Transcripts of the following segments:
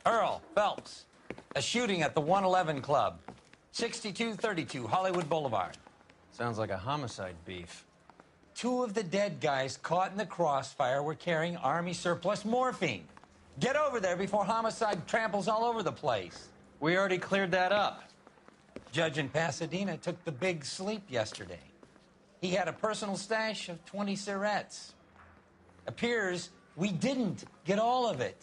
Earl Phelps, a shooting at the 111 Club, 6232 Hollywood Boulevard. Sounds like a homicide beef. 2 of the dead guys caught in the crossfire were carrying Army surplus morphine. Get over there before homicide tramples all over the place. We already cleared that up. Judge in Pasadena took the big sleep yesterday. He had a personal stash of 20 cigarettes. Appears we didn't get all of it.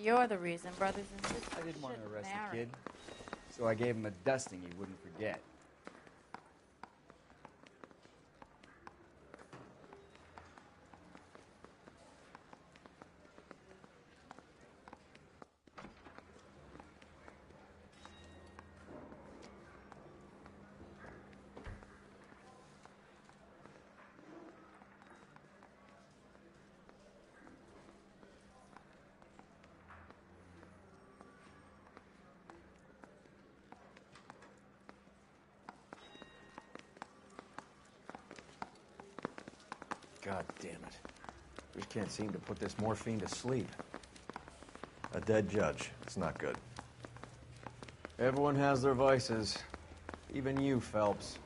You're the reason brothers and sisters I didn't want to arrest marry. the kid, so I gave him a dusting he wouldn't forget. God damn it. We can't seem to put this morphine to sleep. A dead judge. It's not good. Everyone has their vices. Even you, Phelps.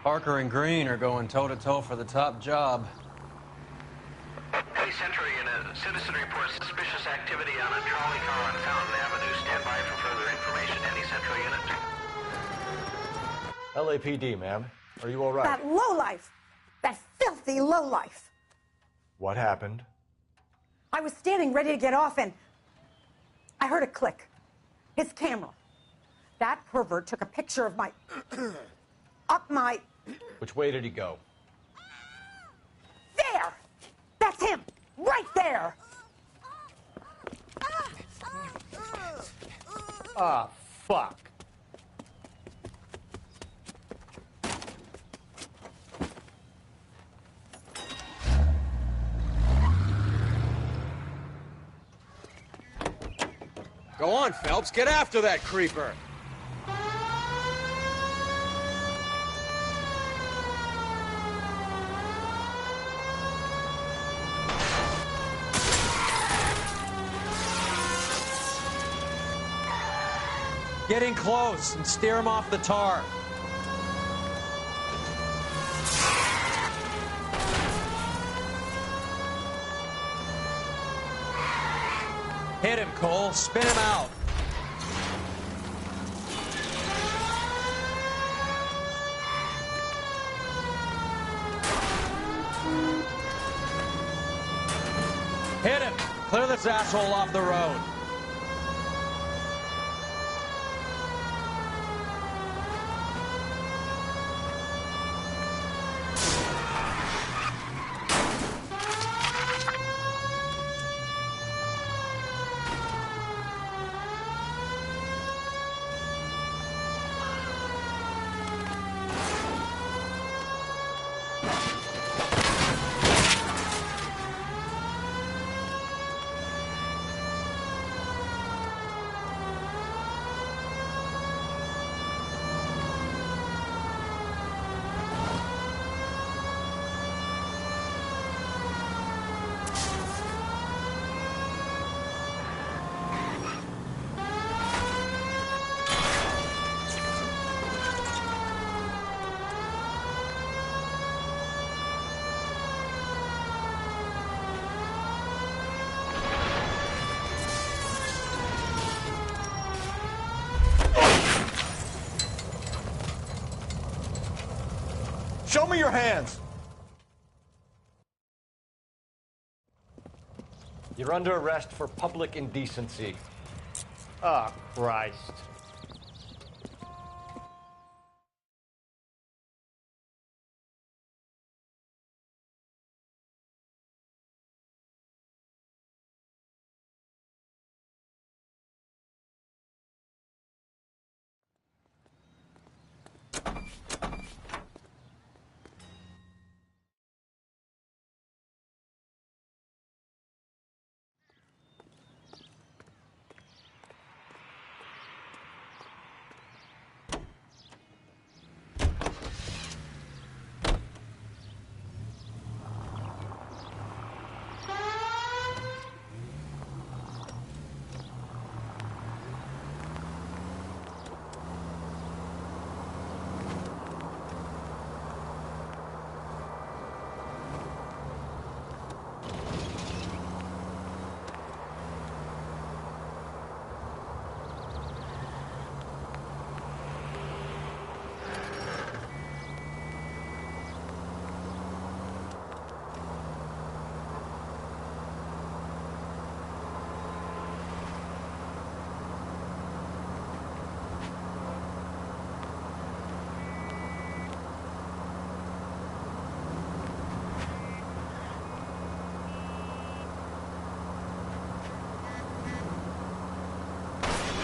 Parker and Green are going toe-to-toe for the top job. Hey, Central Unit. Citizen reports suspicious activity on a trolley car on Fountain Avenue. Stand by for further information. Any Central Unit? LAPD, ma'am. Are you all right? That lowlife! That filthy lowlife! What happened? I was standing ready to get off and I heard a click. His camera. That pervert took a picture of my... up my... Which way did he go? There! That's him! Right there! Ah, fuck. Go on, Phelps. Get after that creeper. Get in close and steer him off the tar. Hit him, Cole. Spin him out. Hit him. Clear this asshole off the road. Show me your hands! You're under arrest for public indecency. Oh, Christ.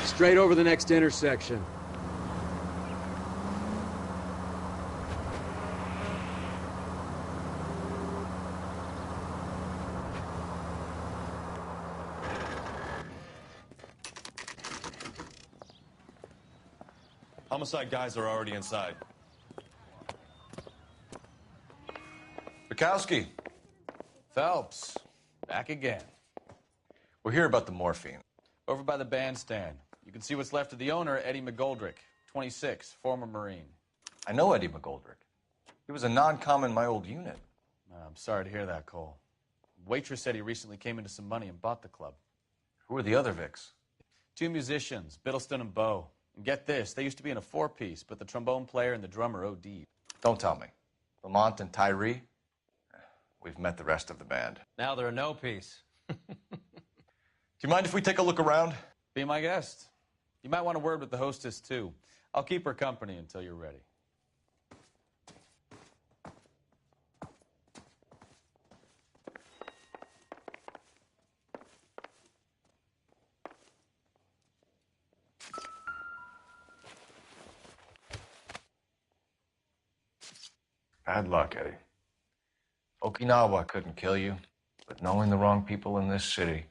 Straight over the next intersection. Homicide guys are already inside. Bukowski. Phelps, back again. We're here about the morphine. Over by the bandstand. You can see what's left of the owner, Eddie McGoldrick, 26, former Marine. I know Eddie McGoldrick. He was a non-com in my old unit. I'm sorry to hear that, Cole. Waitress said he recently came into some money and bought the club. Who are the other Vics? 2 musicians, Biddleston and Bowe. And get this, they used to be in a 4-piece, but the trombone player and the drummer OD'd. Don't tell me. Lamont and Tyree? We've met the rest of the band. Now they're a no-piece. Do you mind if we take a look around? Be my guest. You might want a word with the hostess, too. I'll keep her company until you're ready. Bad luck, Eddie. Okinawa couldn't kill you, but knowing the wrong people in this city.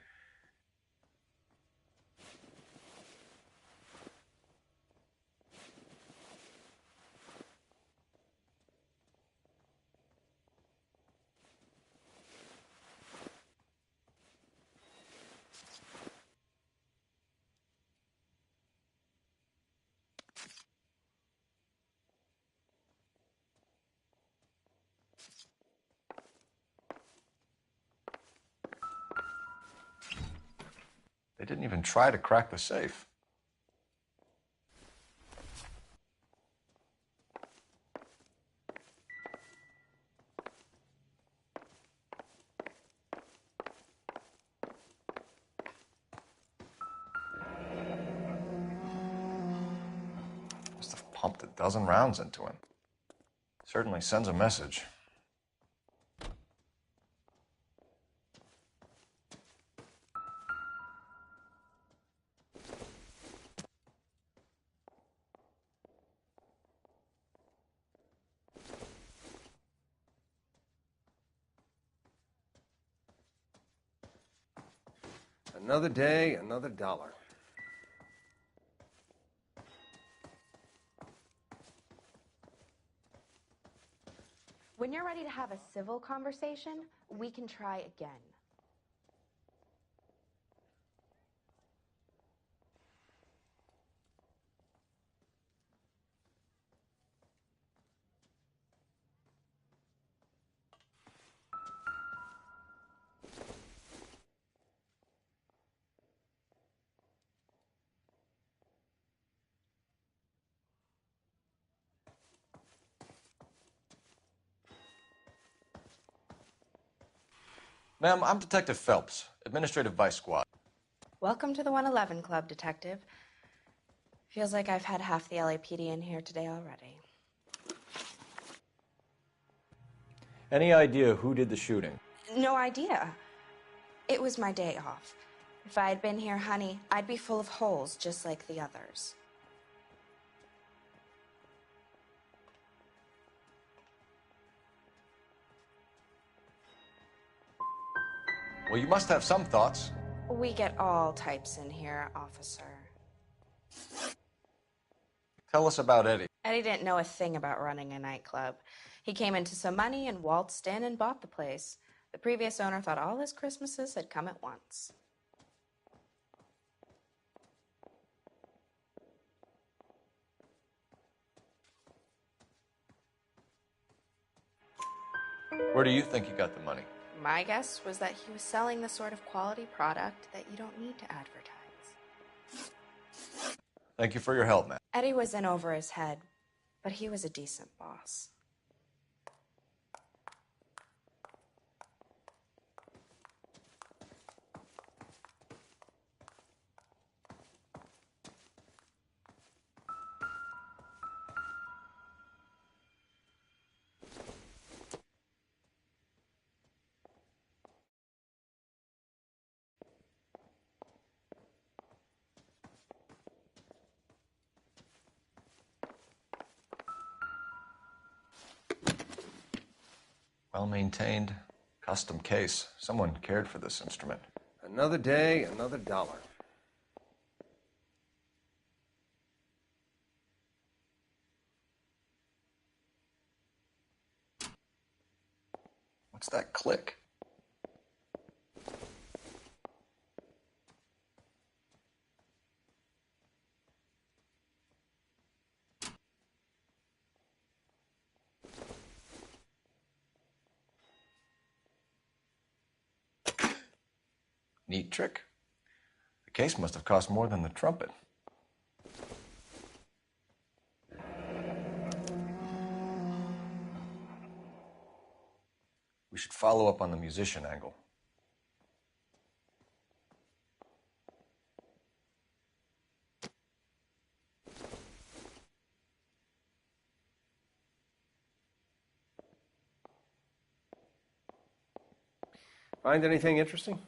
They didn't even try to crack the safe. Must have pumped a dozen rounds into him. Certainly sends a message. Another day, another dollar. When you're ready to have a civil conversation, we can try again. Ma'am, I'm Detective Phelps, Administrative Vice Squad. Welcome to the 111 Club, Detective. Feels like I've had half the LAPD in here today already. Any idea who did the shooting? No idea. It was my day off. If I had been here, honey, I'd be full of holes just like the others. Well, you must have some thoughts. We get all types in here, officer. Tell us about Eddie. Eddie didn't know a thing about running a nightclub. He came into some money and waltzed in and bought the place. The previous owner thought all his Christmases had come at once. Where do you think he got the money? My guess was that he was selling the sort of quality product that you don't need to advertise. Thank you for your help, man. Eddie was in over his head, but he was a decent boss. Well-maintained, custom case. Someone cared for this instrument. Another day, another dollar. What's that click? Neat trick. The case must have cost more than the trumpet. We should follow up on the musician angle. Find anything interesting?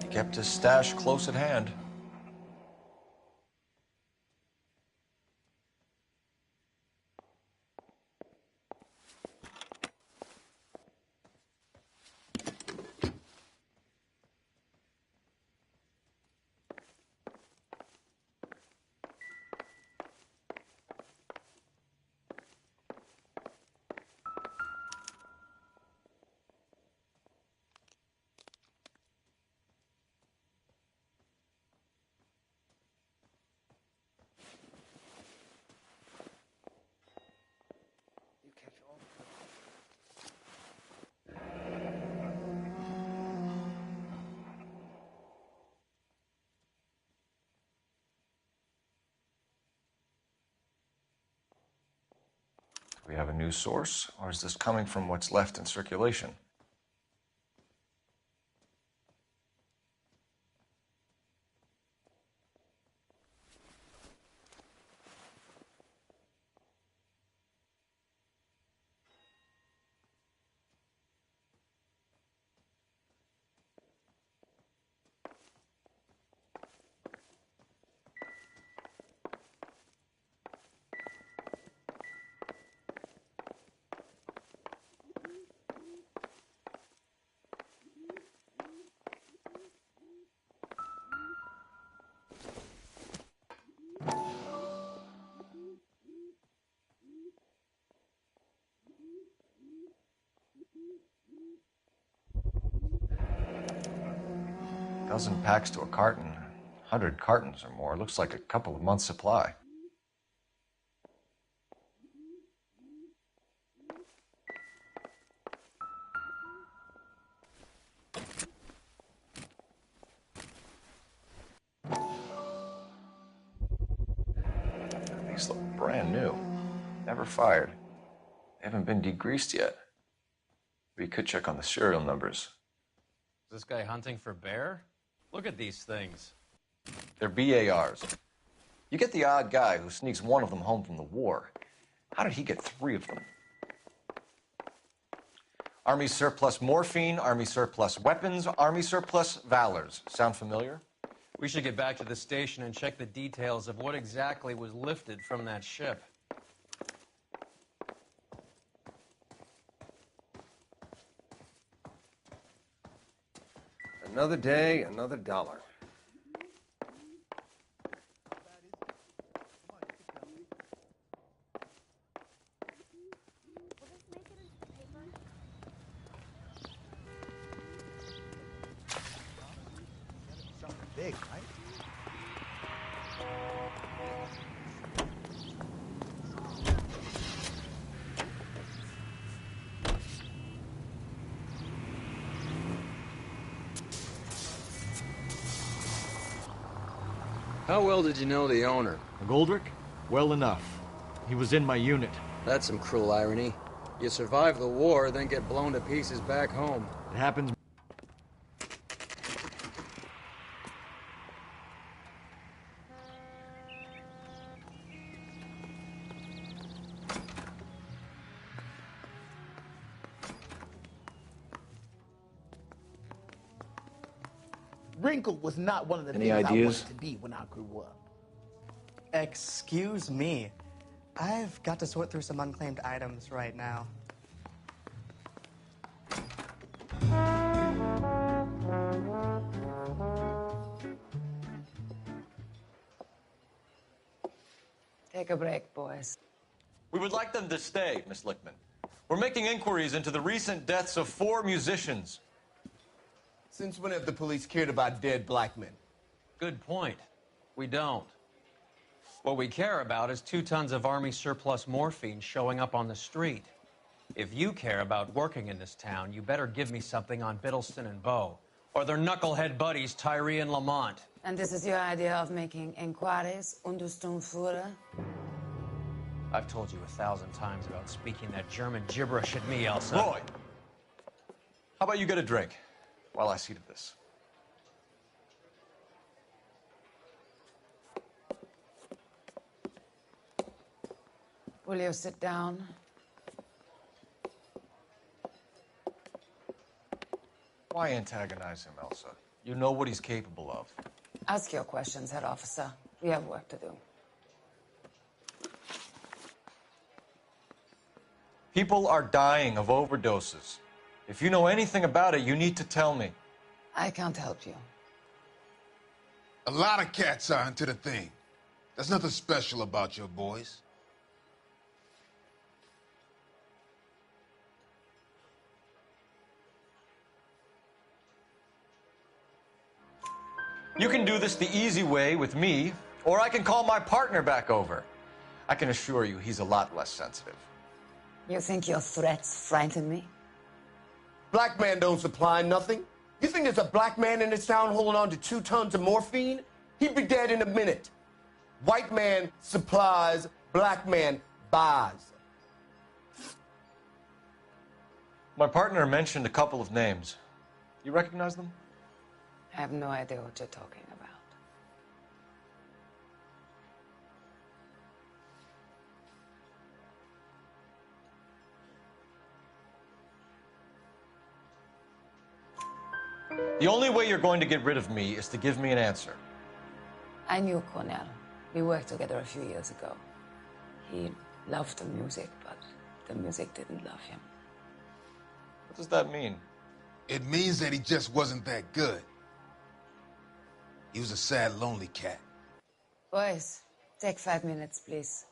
He kept his stash close at hand. Do we have a new source, or is this coming from what's left in circulation? Dozen packs to a carton, 100 cartons or more. Looks like a couple of months' supply. These look brand new. Never fired. They haven't been degreased yet. We could check on the serial numbers. Is this guy hunting for bear? Look at these things. They're BARs. You get the odd guy who sneaks one of them home from the war. How did he get 3 of them? Army surplus morphine, Army surplus weapons, Army surplus valors. Sound familiar? We should get back to the station and check the details of what exactly was lifted from that ship. Another day, another dollar. Big, right? How well did you know the owner? McGoldrick? Well enough. He was in my unit. That's some cruel irony. You survive the war, then get blown to pieces back home. It happens. Wrinkle was not one of the Any things ideas? I wanted to be when I grew up. Excuse me. I've got to sort through some unclaimed items right now. Take a break, boys. We would like them to stay, Miss Lickman. We're making inquiries into the recent deaths of 4 musicians. Since when have the police cared about dead black men? Good point. We don't. What we care about is 2 tons of Army surplus morphine showing up on the street. If you care about working in this town, you better give me something on Biddleston and Bow, or their knucklehead buddies Tyree and Lamont. And this is your idea of making inquiries, Untersturmführer? I've told you 1,000 times about speaking that German gibberish at me, Elsa. Roy! How about you get a drink while I see to this? Will you sit down? Why antagonize him, Elsa? You know what he's capable of. Ask your questions, head officer. We have work to do. People are dying of overdoses. If you know anything about it, you need to tell me. I can't help you. A lot of cats are into the thing. There's nothing special about your boys. You can do this the easy way with me, or I can call my partner back over. I can assure you he's a lot less sensitive. You think your threats frighten me? Black man don't supply nothing. You think there's a black man in this town holding on to 2 tons of morphine? He'd be dead in a minute. White man supplies, black man buys. My partner mentioned a couple of names. You recognize them? I have no idea what you're talking about. The only way you're going to get rid of me is to give me an answer. I knew Cornell. We worked together a few years ago. He loved the music, but the music didn't love him. What does that mean? It means that he just wasn't that good. He was a sad, lonely cat. Boys, take 5 minutes, please.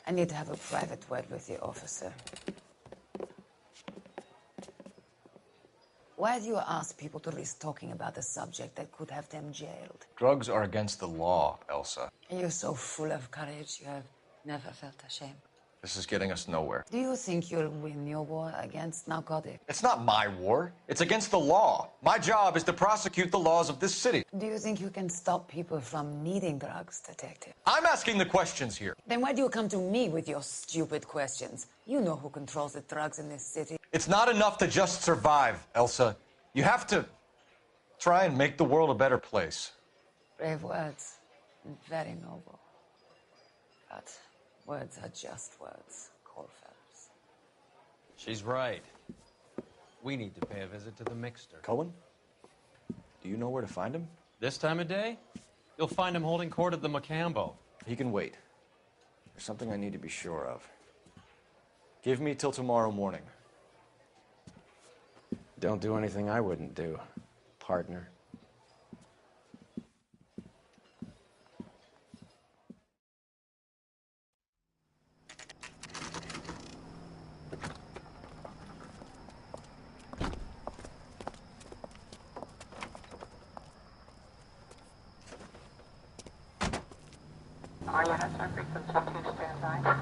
I need to have a private word with the officer. Why do you ask people to risk talking about a subject that could have them jailed? Drugs are against the law, Elsa. And you're so full of courage, you have never felt ashamed. This is getting us nowhere. Do you think you'll win your war against narcotics? It's not my war. It's against the law. My job is to prosecute the laws of this city. Do you think you can stop people from needing drugs, Detective? I'm asking the questions here. Then why do you come to me with your stupid questions? You know who controls the drugs in this city. It's not enough to just survive, Elsa. You have to try and make the world a better place. Brave words, and very noble. But words are just words, Coalfellas. She's right. We need to pay a visit to the Mixter. Cohen? Do you know where to find him? This time of day? You'll find him holding court at the Macambo. He can wait. There's something I need to be sure of. Give me till tomorrow morning. Don't do anything I wouldn't do, partner. All units are frequency 2 standby.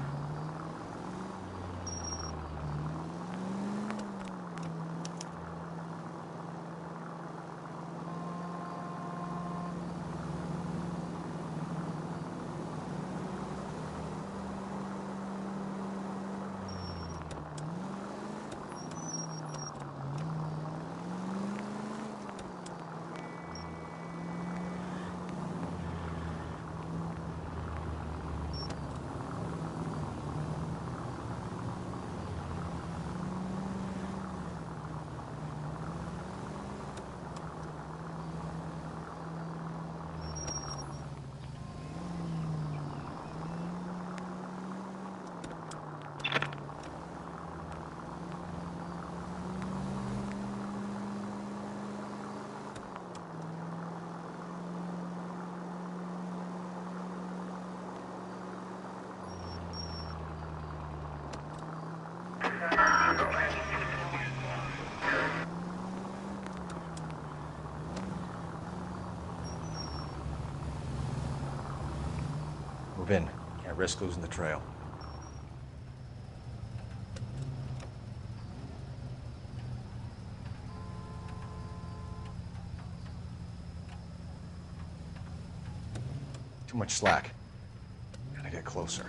Move in. Can't risk losing the trail. Too much slack. Gotta get closer.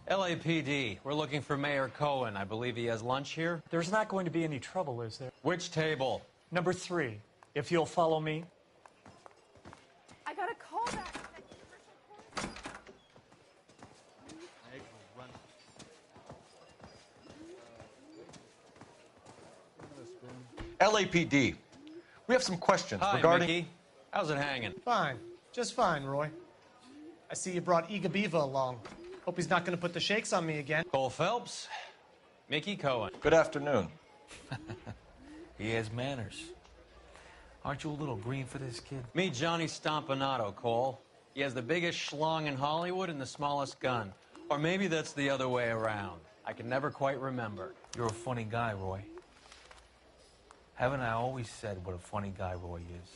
LAPD, we're looking for Mayor Cohen. I believe he has lunch here. There's not going to be any trouble, is there? Which table? Number 3, if you'll follow me. I got a call back. LAPD. We have some questions Hi, regarding... Mickey. How's it hanging? Fine. Just fine, Roy. I see you brought Eager Beaver along. Hope he's not going to put the shakes on me again. Cole Phelps, Mickey Cohen. Good afternoon. He has manners. Aren't you a little green for this kid? Meet Johnny Stompanato, Cole. He has the biggest schlong in Hollywood and the smallest gun. Or maybe that's the other way around. I can never quite remember. You're a funny guy, Roy. Haven't I always said what a funny guy Roy is?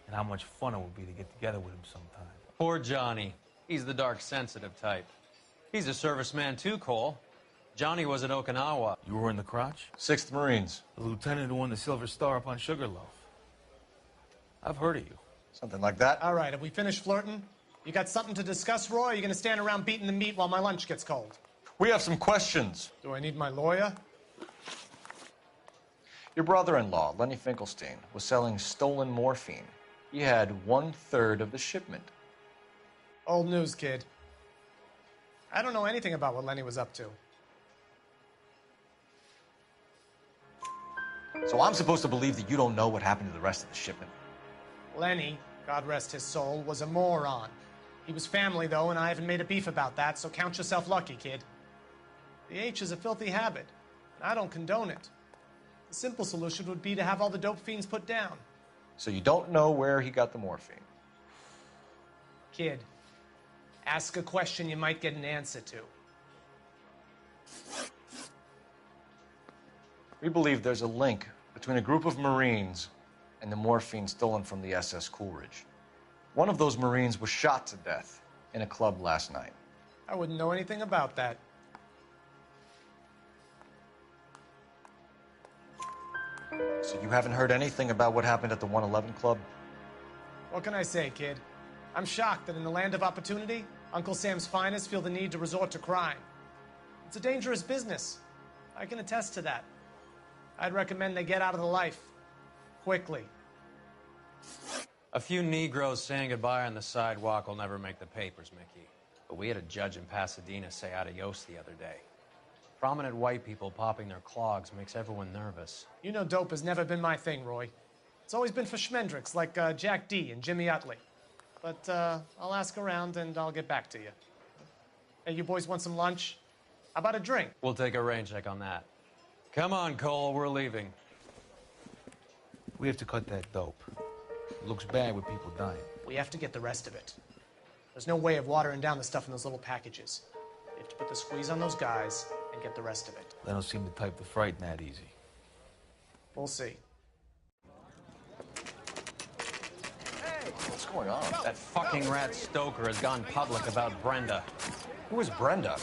And how much fun it would be to get together with him sometime. Poor Johnny. He's the dark, sensitive type. He's a serviceman too, Cole. Johnny was at Okinawa. You were in the crotch? 6th Marines. The lieutenant who won the Silver Star up on Sugarloaf. I've heard of you. Something like that. All right, have we finished flirting? You got something to discuss, Roy, or are you going to stand around beating the meat while my lunch gets cold? We have some questions. Do I need my lawyer? Your brother-in-law, Lenny Finkelstein, was selling stolen morphine. He had 1/3 of the shipment. Old news, kid. I don't know anything about what Lenny was up to. So I'm supposed to believe that you don't know what happened to the rest of the shipment? Lenny, God rest his soul, was a moron. He was family, though, and I haven't made a beef about that, so count yourself lucky, kid. The H is a filthy habit, and I don't condone it. The simple solution would be to have all the dope fiends put down. So you don't know where he got the morphine? Kid, ask a question you might get an answer to. We believe there's a link between a group of Marines and the morphine stolen from the SS Coolidge. One of those Marines was shot to death in a club last night. I wouldn't know anything about that. So you haven't heard anything about what happened at the 111 Club? What can I say, kid? I'm shocked that in the land of opportunity, Uncle Sam's finest feel the need to resort to crime. It's a dangerous business. I can attest to that. I'd recommend they get out of the life. Quickly. A few Negroes saying goodbye on the sidewalk will never make the papers, Mickey. But we had a judge in Pasadena say adios the other day. Prominent white people popping their clogs makes everyone nervous. You know dope has never been my thing, Roy. It's always been for schmendricks like Jack D. and Jimmy Utley. But I'll ask around and I'll get back to you. Hey, you boys want some lunch? How about a drink? We'll take a rain check on that. Come on, Cole, we're leaving. We have to cut that dope. It looks bad with people dying. We have to get the rest of it. There's no way of watering down the stuff in those little packages. You have to put the squeeze on those guys and get the rest of it. They don't seem the type to frighten that easy. We'll see. What's going on? That fucking rat Stoker has gone public about Brenda. Who is Brenda?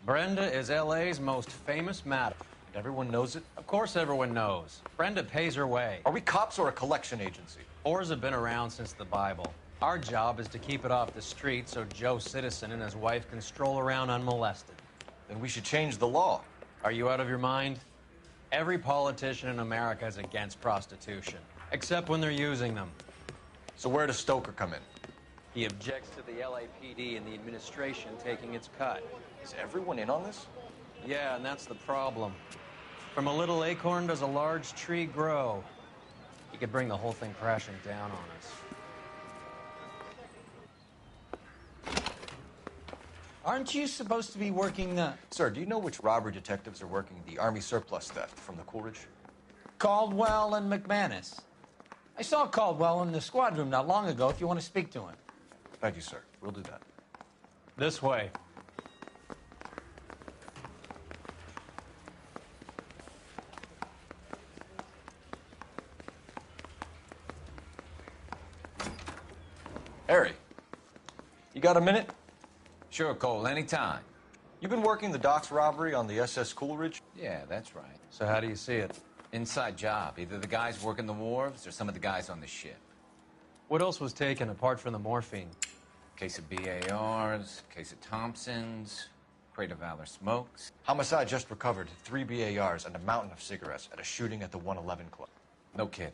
Brenda is LA's most famous madam. And everyone knows it? Of course everyone knows. Brenda pays her way. Are we cops or a collection agency? Whores have been around since the Bible. Our job is to keep it off the street so Joe Citizen and his wife can stroll around unmolested. Then we should change the law. Are you out of your mind? Every politician in America is against prostitution, except when they're using them. So where does Stoker come in? He objects to the LAPD and the administration taking its cut. Is everyone in on this? Yeah, and that's the problem. From a little acorn does a large tree grow. He could bring the whole thing crashing down on us. Aren't you supposed to be working the... Sir, do you know which robbery detectives are working the Army surplus theft from the Coolidge? Caldwell and McManus. I saw Caldwell in the squad room not long ago if you want to speak to him. Thank you, sir. We'll do that. This way. Harry, you got a minute? Sure, Cole, anytime. You've been working the docks robbery on the SS Coolidge? Yeah, that's right. So how do you see it? Inside job. Either the guys working the wharves or some of the guys on the ship. What else was taken apart from the morphine? Case of BARs, case of Thompsons, crate of Valor smokes. Homicide just recovered 3 BARs and a mountain of cigarettes at a shooting at the 111 Club. No kidding.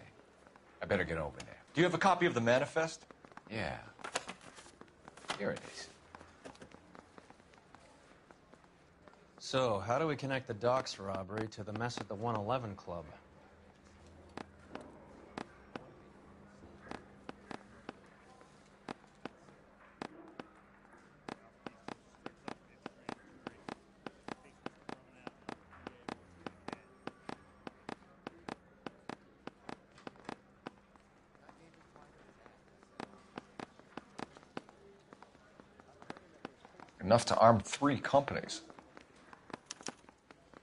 I better get over there. Do you have a copy of the manifest? Yeah. Here it is. So, how do we connect the docks robbery to the mess at the 111 Club? Enough to arm 3 companies.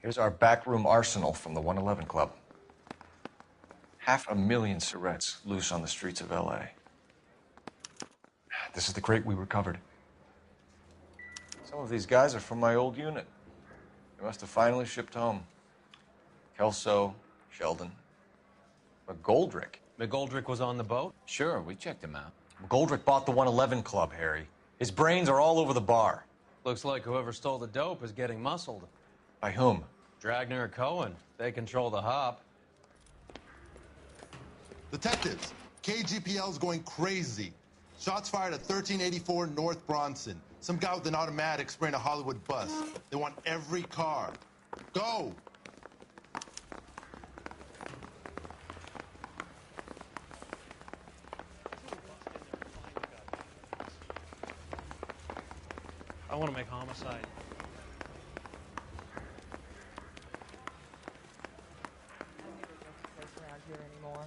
Here's our backroom arsenal from the 111 Club. 500,000 cigarettes loose on the streets of LA. This is the crate we recovered. Some of these guys are from my old unit. They must have finally shipped home. Kelso, Sheldon, McGoldrick. McGoldrick was on the boat? Sure, we checked him out. McGoldrick bought the 111 Club, Harry. His brains are all over the bar. Looks like whoever stole the dope is getting muscled. By whom? Dragner or Cohen. They control the hop. Detectives, KGPL's going crazy. Shots fired at 1384 North Bronson. Some guy with an automatic spraying a Hollywood bus. They want every car. Go! I want to make homicide. Around here anymore.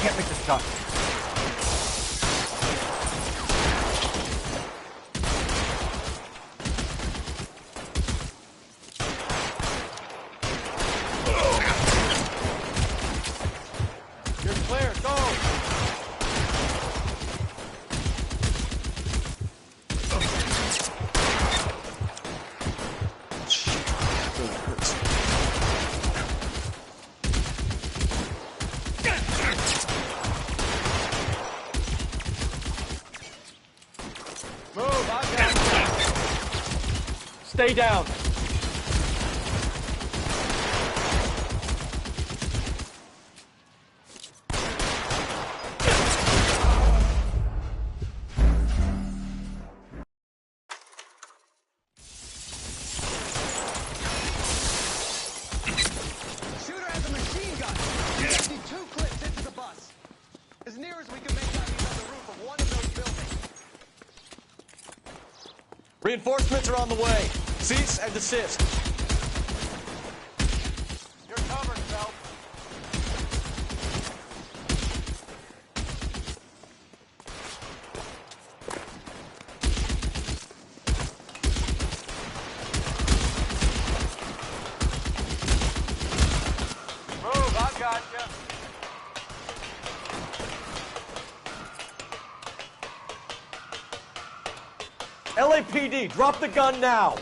Can't make this cut. You're clear. Go. Stay down. Shooter has a machine gun. We just need 2 clips into the bus. As near as we can make out he's on the roof of one of those buildings. Reinforcements are on the way. Cease and desist. You're covered, Phelps. Move, I got you. LAPD, drop the gun now.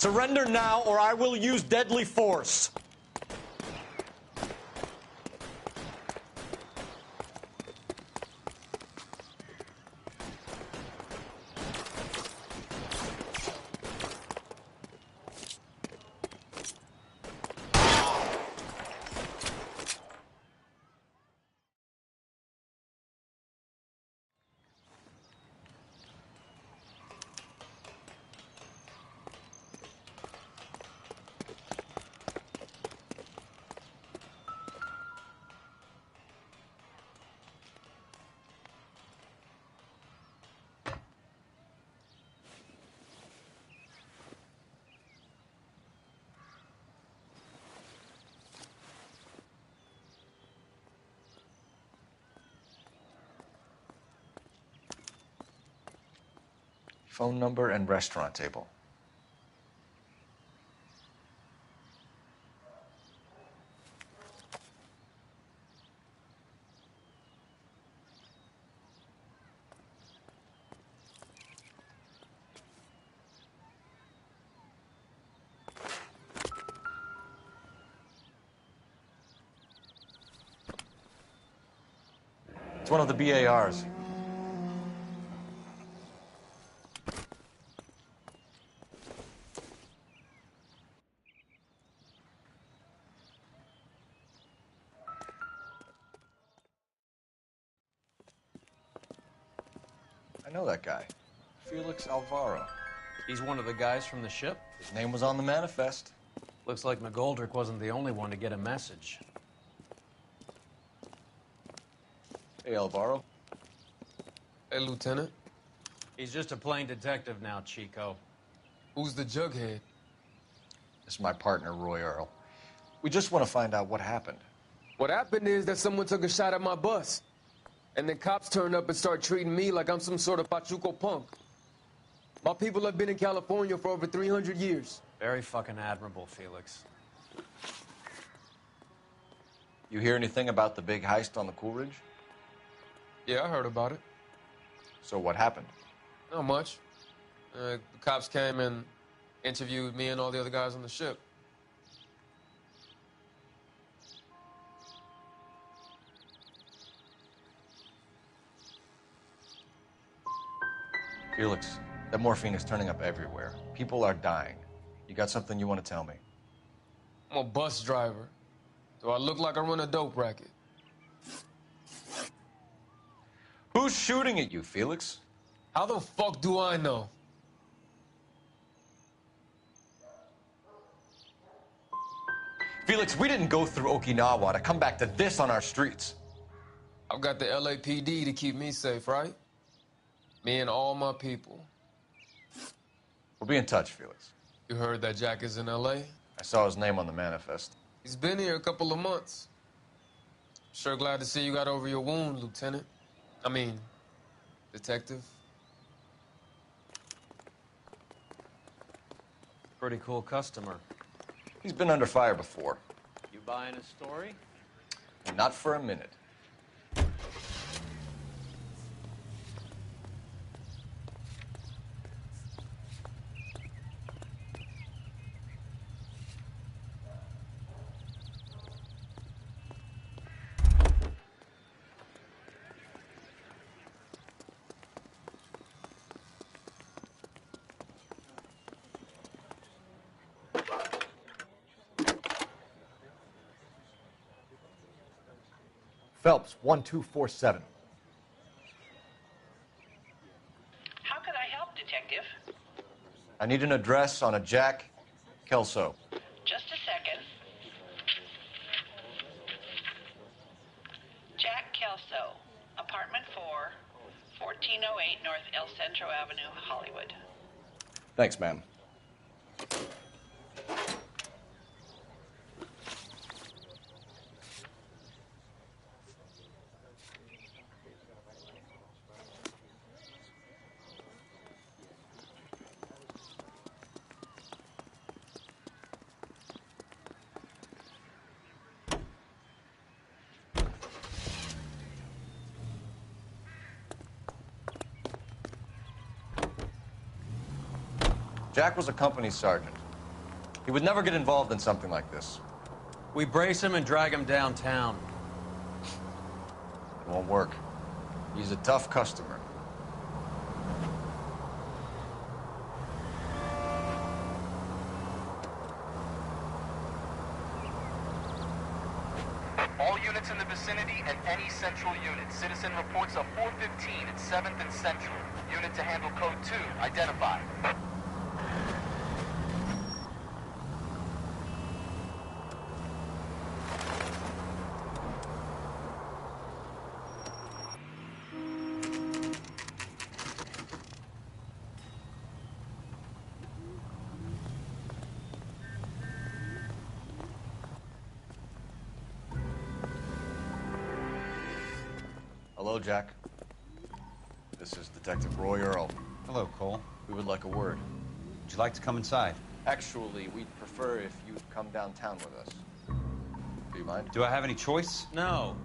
Surrender now, or I will use deadly force. Phone number and restaurant table. It's one of the BARs. I know that guy. Felix Alvaro. He's one of the guys from the ship? His name was on the manifest. Looks like McGoldrick wasn't the only one to get a message. Hey, Alvaro. Hey, Lieutenant. He's just a plain detective now, Chico. Who's the jughead? This is my partner, Roy Earl. We just want to find out what happened. What happened is that someone took a shot at my bus. And then cops turned up and start treating me like I'm some sort of Pachuco punk. My people have been in California for over 300 years. Very fucking admirable, Felix. You hear anything about the big heist on the Coolidge? Yeah, I heard about it. So what happened? Not much. The cops came and interviewed me and all the other guys on the ship. Felix, that morphine is turning up everywhere. People are dying. You got something you want to tell me? I'm a bus driver. Do I look like I run a dope racket? Who's shooting at you, Felix? How the fuck do I know? Felix, we didn't go through Okinawa to come back to this on our streets. I've got the LAPD to keep me safe, right? Me and all my people. We'll be in touch, Felix. You heard that Jack is in LA? I saw his name on the manifest. He's been here a couple of months. Sure glad to see you got over your wound, Lieutenant. I mean, Detective. Pretty cool customer. He's been under fire before. You buying his story? Not for a minute. Phelps, 1247. How can I help, Detective? I need an address on a Jack Kelso. Just a second. Jack Kelso, apartment 4, 1408 North El Centro Avenue, Hollywood. Thanks, ma'am. Jack was a company sergeant. He would never get involved in something like this. We brace him and drag him downtown. It won't work. He's a tough customer. All units in the vicinity and any central unit. Citizen reports of 415 at 7th and Central. Unit to handle code 2. Identified. Hello, Jack. This is Detective Roy Earl. Hello, Cole. We would like a word. Would you like to come inside? Actually, we'd prefer if you'd come downtown with us. Do you mind? Do I have any choice? No.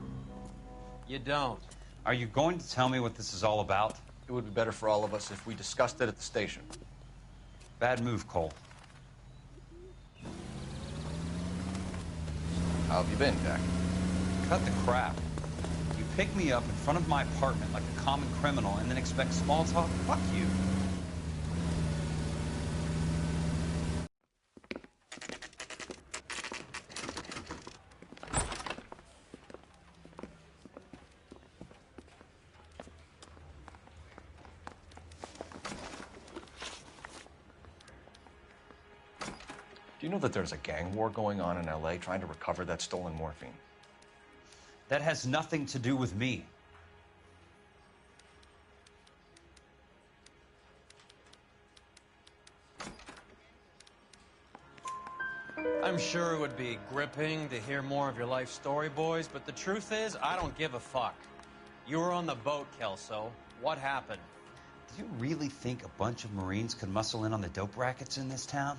You don't. Are you going to tell me what this is all about? It would be better for all of us if we discussed it at the station. Bad move, Cole. How have you been, Jack? Cut the crap. You pick me up in front of my apartment like a common criminal and then expect small talk? Fuck you. Do you know that there's a gang war going on in LA trying to recover that stolen morphine? That has nothing to do with me. I'm sure it would be gripping to hear more of your life story, boys, but the truth is, I don't give a fuck. You were on the boat, Kelso. What happened? Do you really think a bunch of Marines could muscle in on the dope rackets in this town?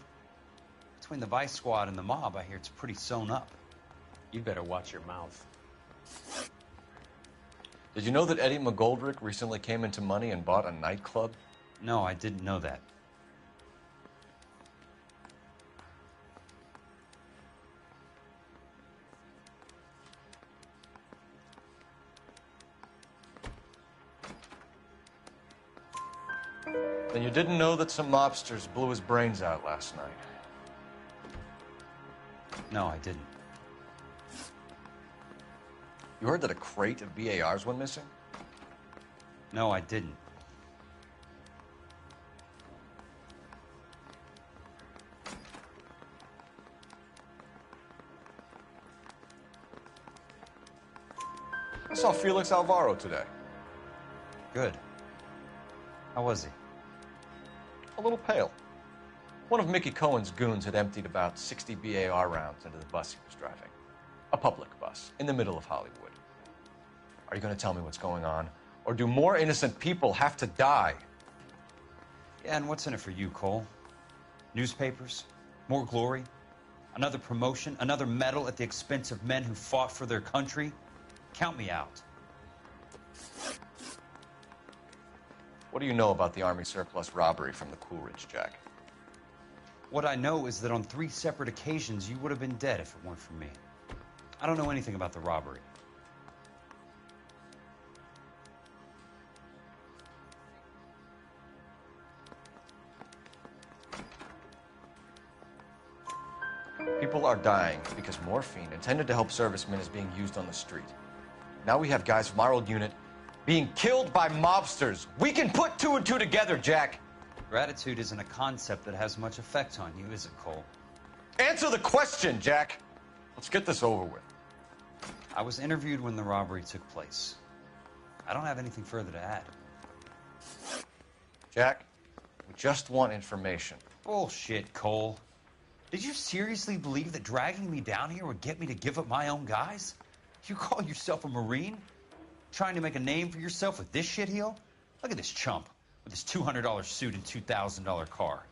Between the Vice Squad and the mob, I hear it's pretty sewn up. You better watch your mouth. Did you know that Eddie McGoldrick recently came into money and bought a nightclub? No, I didn't know that. Then you didn't know that some mobsters blew his brains out last night. No, I didn't. You heard that a crate of BARs went missing? No, I didn't. I saw Felix Alvaro today. Good. How was he? A little pale. One of Mickey Cohen's goons had emptied about 60 BAR rounds into the bus he was driving. A public bus in the middle of Hollywood. Are you going to tell me what's going on? Or do more innocent people have to die? Yeah, and what's in it for you, Cole? Newspapers? More glory? Another promotion? Another medal at the expense of men who fought for their country? Count me out. What do you know about the Army surplus robbery from the Coolidge, Jack? What I know is that on 3 separate occasions, you would have been dead if it weren't for me. I don't know anything about the robbery. People are dying because morphine intended to help servicemen is being used on the street. Now we have guys from our old unit being killed by mobsters. We can put 2 and 2 together, Jack. Gratitude isn't a concept that has much effect on you, is it, Cole? Answer the question, Jack. Let's get this over with. I was interviewed when the robbery took place. I don't have anything further to add. Jack, we just want information. Bullshit, Cole. Did you seriously believe that dragging me down here would get me to give up my own guys? You call yourself a Marine? Trying to make a name for yourself with this shitheel? Look at this chump with his $200 suit and $2,000 car.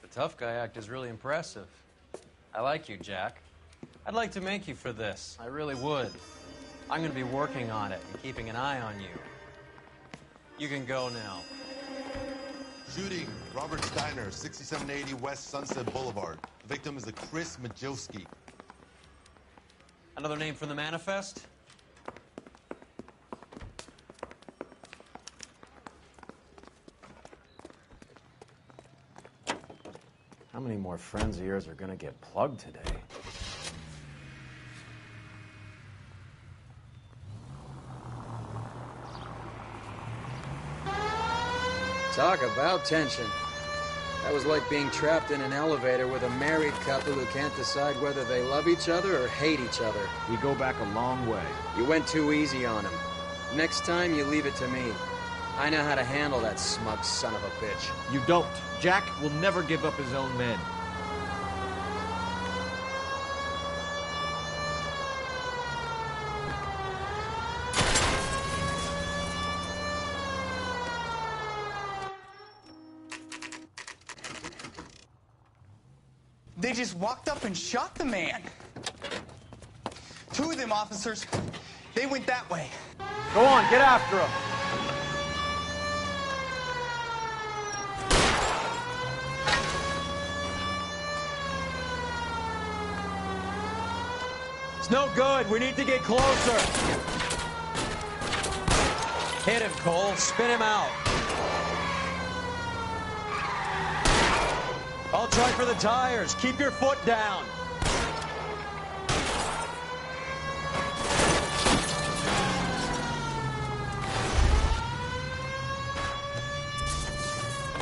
The tough guy act is really impressive. I like you, Jack. I'd like to make you for this. I really would. I'm going to be working on it and keeping an eye on you. You can go now. Shooting, Robert Steiner, 6780 West Sunset Boulevard. The victim is a Chris Majowski. Another name from the manifest? How many more friends of yours are gonna get plugged today? Talk about tension. That was like being trapped in an elevator with a married couple who can't decide whether they love each other or hate each other. We go back a long way. You went too easy on him. Next time, you leave it to me. I know how to handle that smug son of a bitch. You don't. Jack will never give up his own men. They just walked up and shot the man. Two of them officers, they went that way. Go on, get after him. It's no good. We need to get closer. Hit him, Cole. Spin him out. I'll try for the tires. Keep your foot down.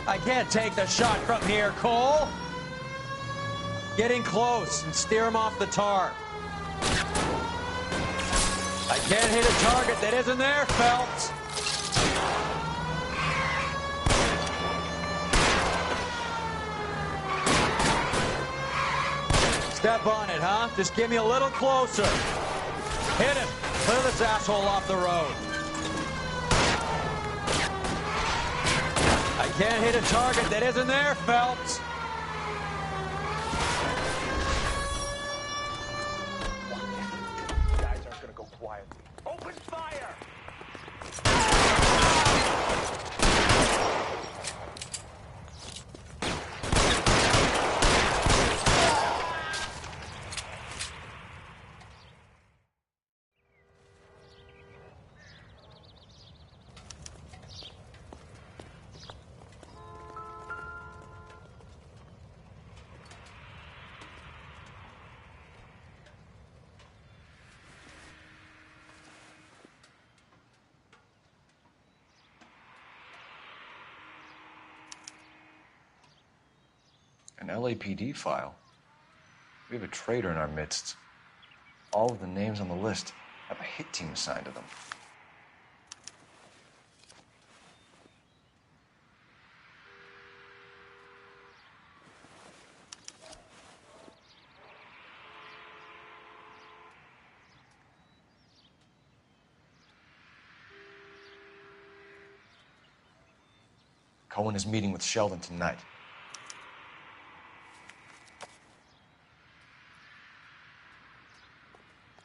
I can't take the shot from here, Cole. Getting close and steer him off the tar. I can't hit a target that isn't there, Phelps. Step on it, huh? Just get me a little closer. Hit him. Clear this asshole off the road. I can't hit a target that isn't there, Phelps. Guys aren't gonna go quietly. Open fire! An LAPD file. We have a traitor in our midst. All of the names on the list have a hit team assigned to them. Cohen is meeting with Sheldon tonight.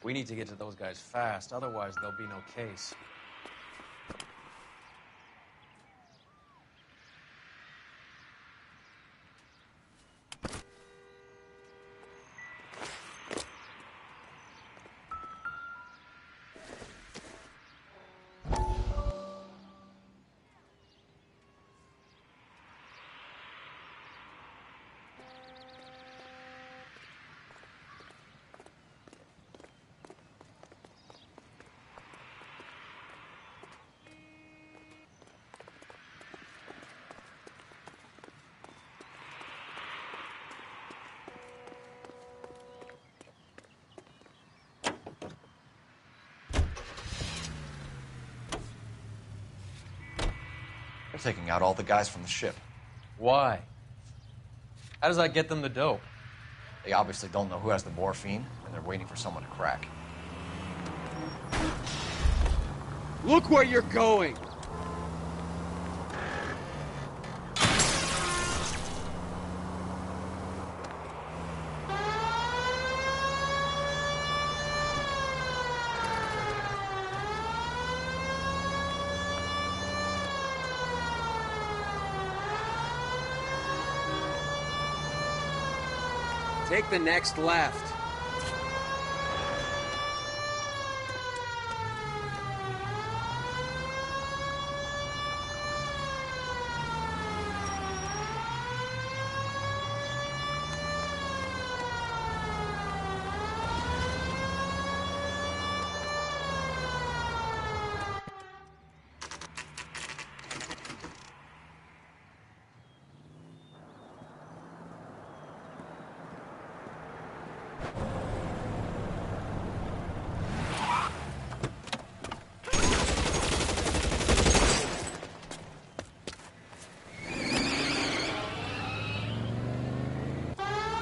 We need to get to those guys fast, otherwise there'll be no case. They're taking out all the guys from the ship. Why? How does that get them the dope? They obviously don't know who has the morphine, and they're waiting for someone to crack. Look where you're going! Take the next left.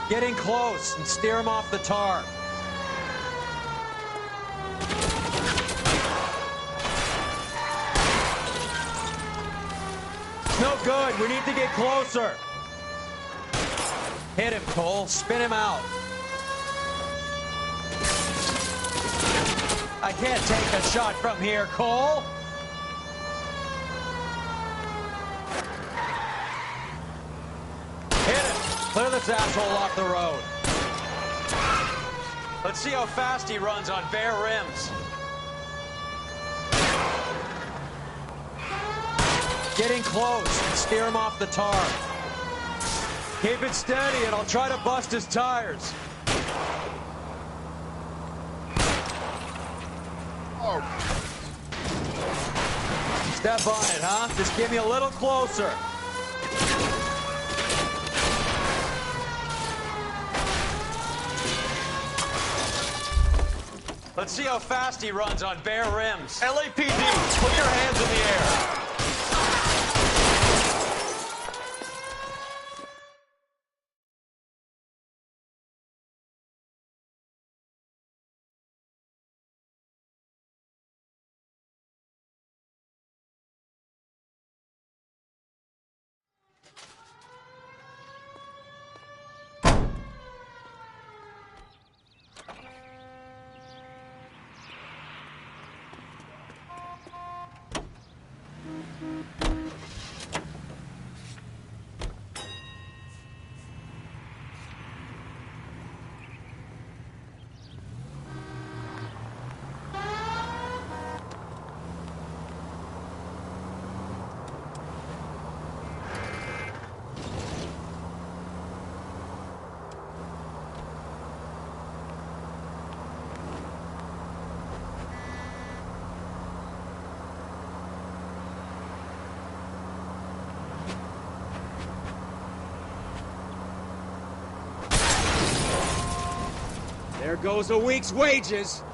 Get in close and steer him off the tar. It's no good. We need to get closer. Hit him, Cole. Spin him out. I can't take a shot from here, Cole. Hit him. Clear this asshole off the road. Let's see how fast he runs on bare rims. Get in close and steer him off the tar. Keep it steady and I'll try to bust his tires. Step on it, huh? Just get me a little closer. Let's see how fast he runs on bare rims. LAPD, put your hands in the air. There goes a week's wages.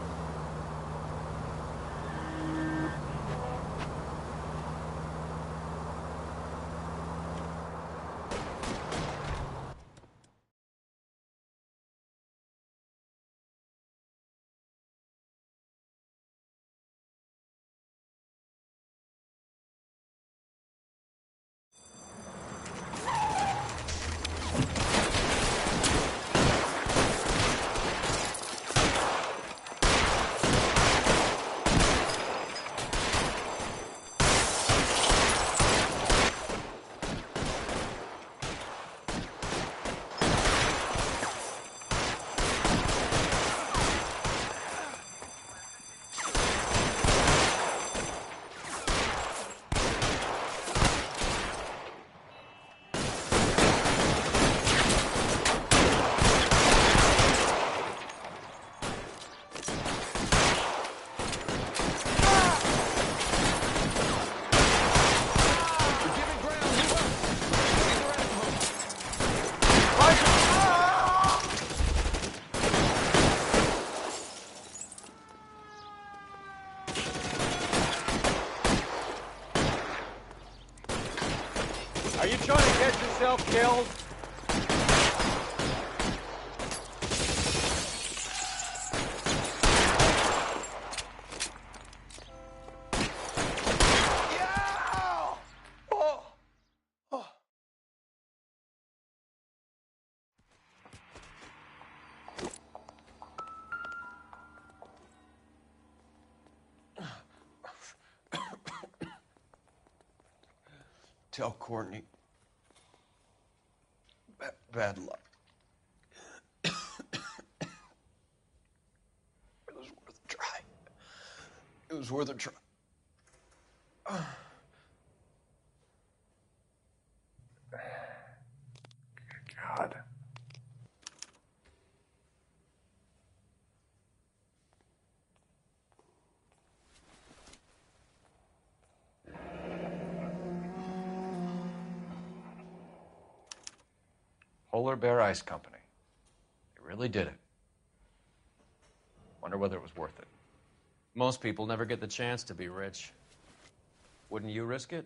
Are you trying to get yourself killed? Tell Courtney. Bad luck. was worth a try. God. Polar Bear Ice Company. They really did it. Wonder whether it was worth it. Most people never get the chance to be rich. Wouldn't you risk it?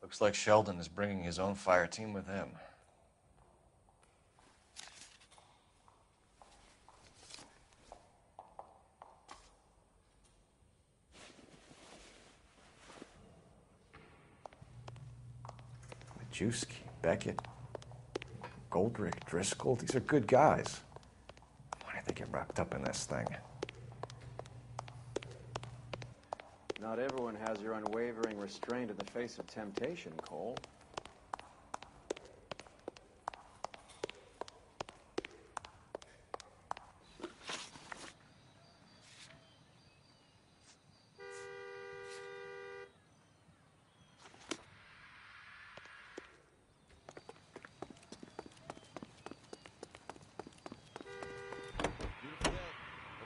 Looks like Sheldon is bringing his own fire team with him. Majewski, Beckett, Goldrick, Driscoll, these are good guys. Why did they get wrapped up in this thing? Not everyone has your unwavering restraint in the face of temptation, Cole.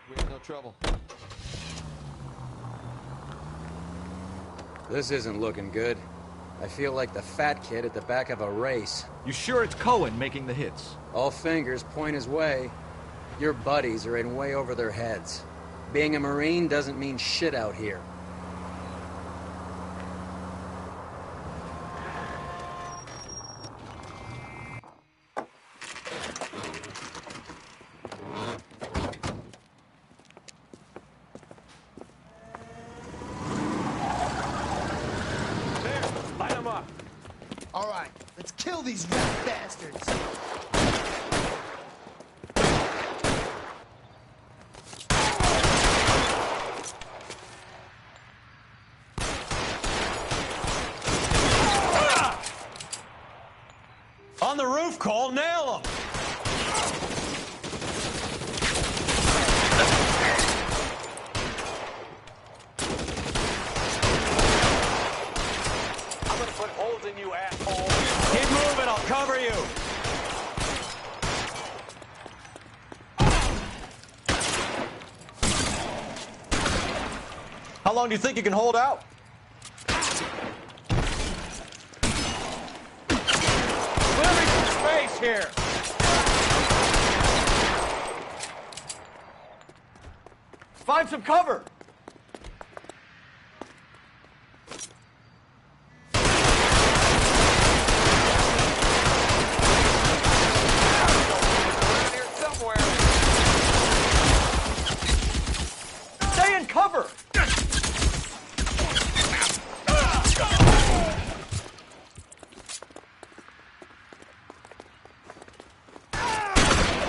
We have no trouble. This isn't looking good. I feel like the fat kid at the back of a race. You sure it's Cohen making the hits? All fingers point his way. Your buddies are in way over their heads. Being a Marine doesn't mean shit out here. All right, let's kill these rat bastards. On the roof, Cole, nail him! I'm gonna put holes in you, asshole. Keep moving, I'll cover you. How long do you think you can hold out? Clearing some space here. Find some cover! Stay in cover!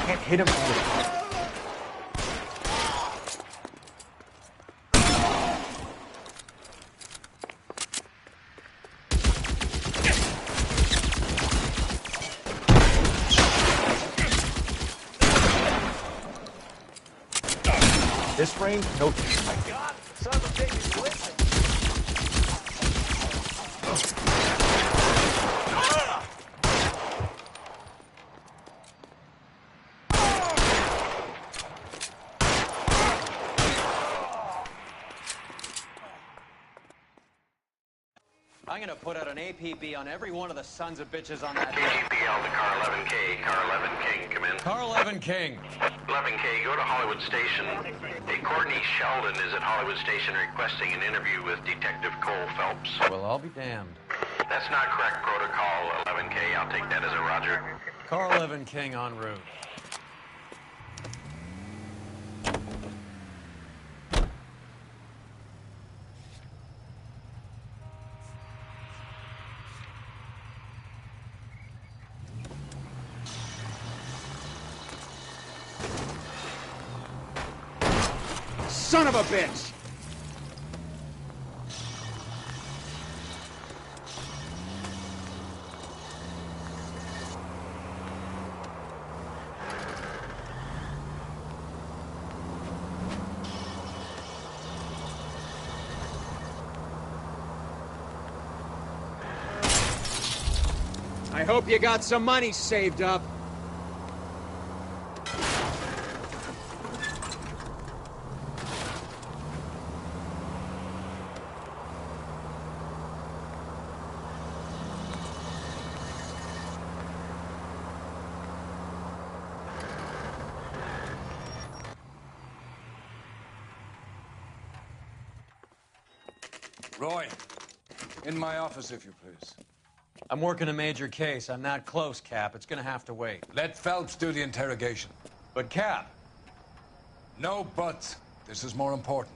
Can't hit him from the top. This range, no chance. My God, son of a bitch is with me. I'm gonna put out an APB on every one of the sons of bitches on that. KGPL to car 11K. Car 11 King, come in. Car 11 King. 11K, go to Hollywood Station. Hey, Courtney Sheldon is at Hollywood Station requesting an interview with Detective Cole Phelps. Well, I'll be damned. That's not correct protocol, 11K. I'll take that as a roger. Carl Evan King en route. Son of a bitch! I hope you got some money saved up. Roy, in my office, if you please. I'm working a major case. I'm not close, Cap. It's gonna have to wait. Let Phelps do the interrogation. But, Cap... No buts. This is more important.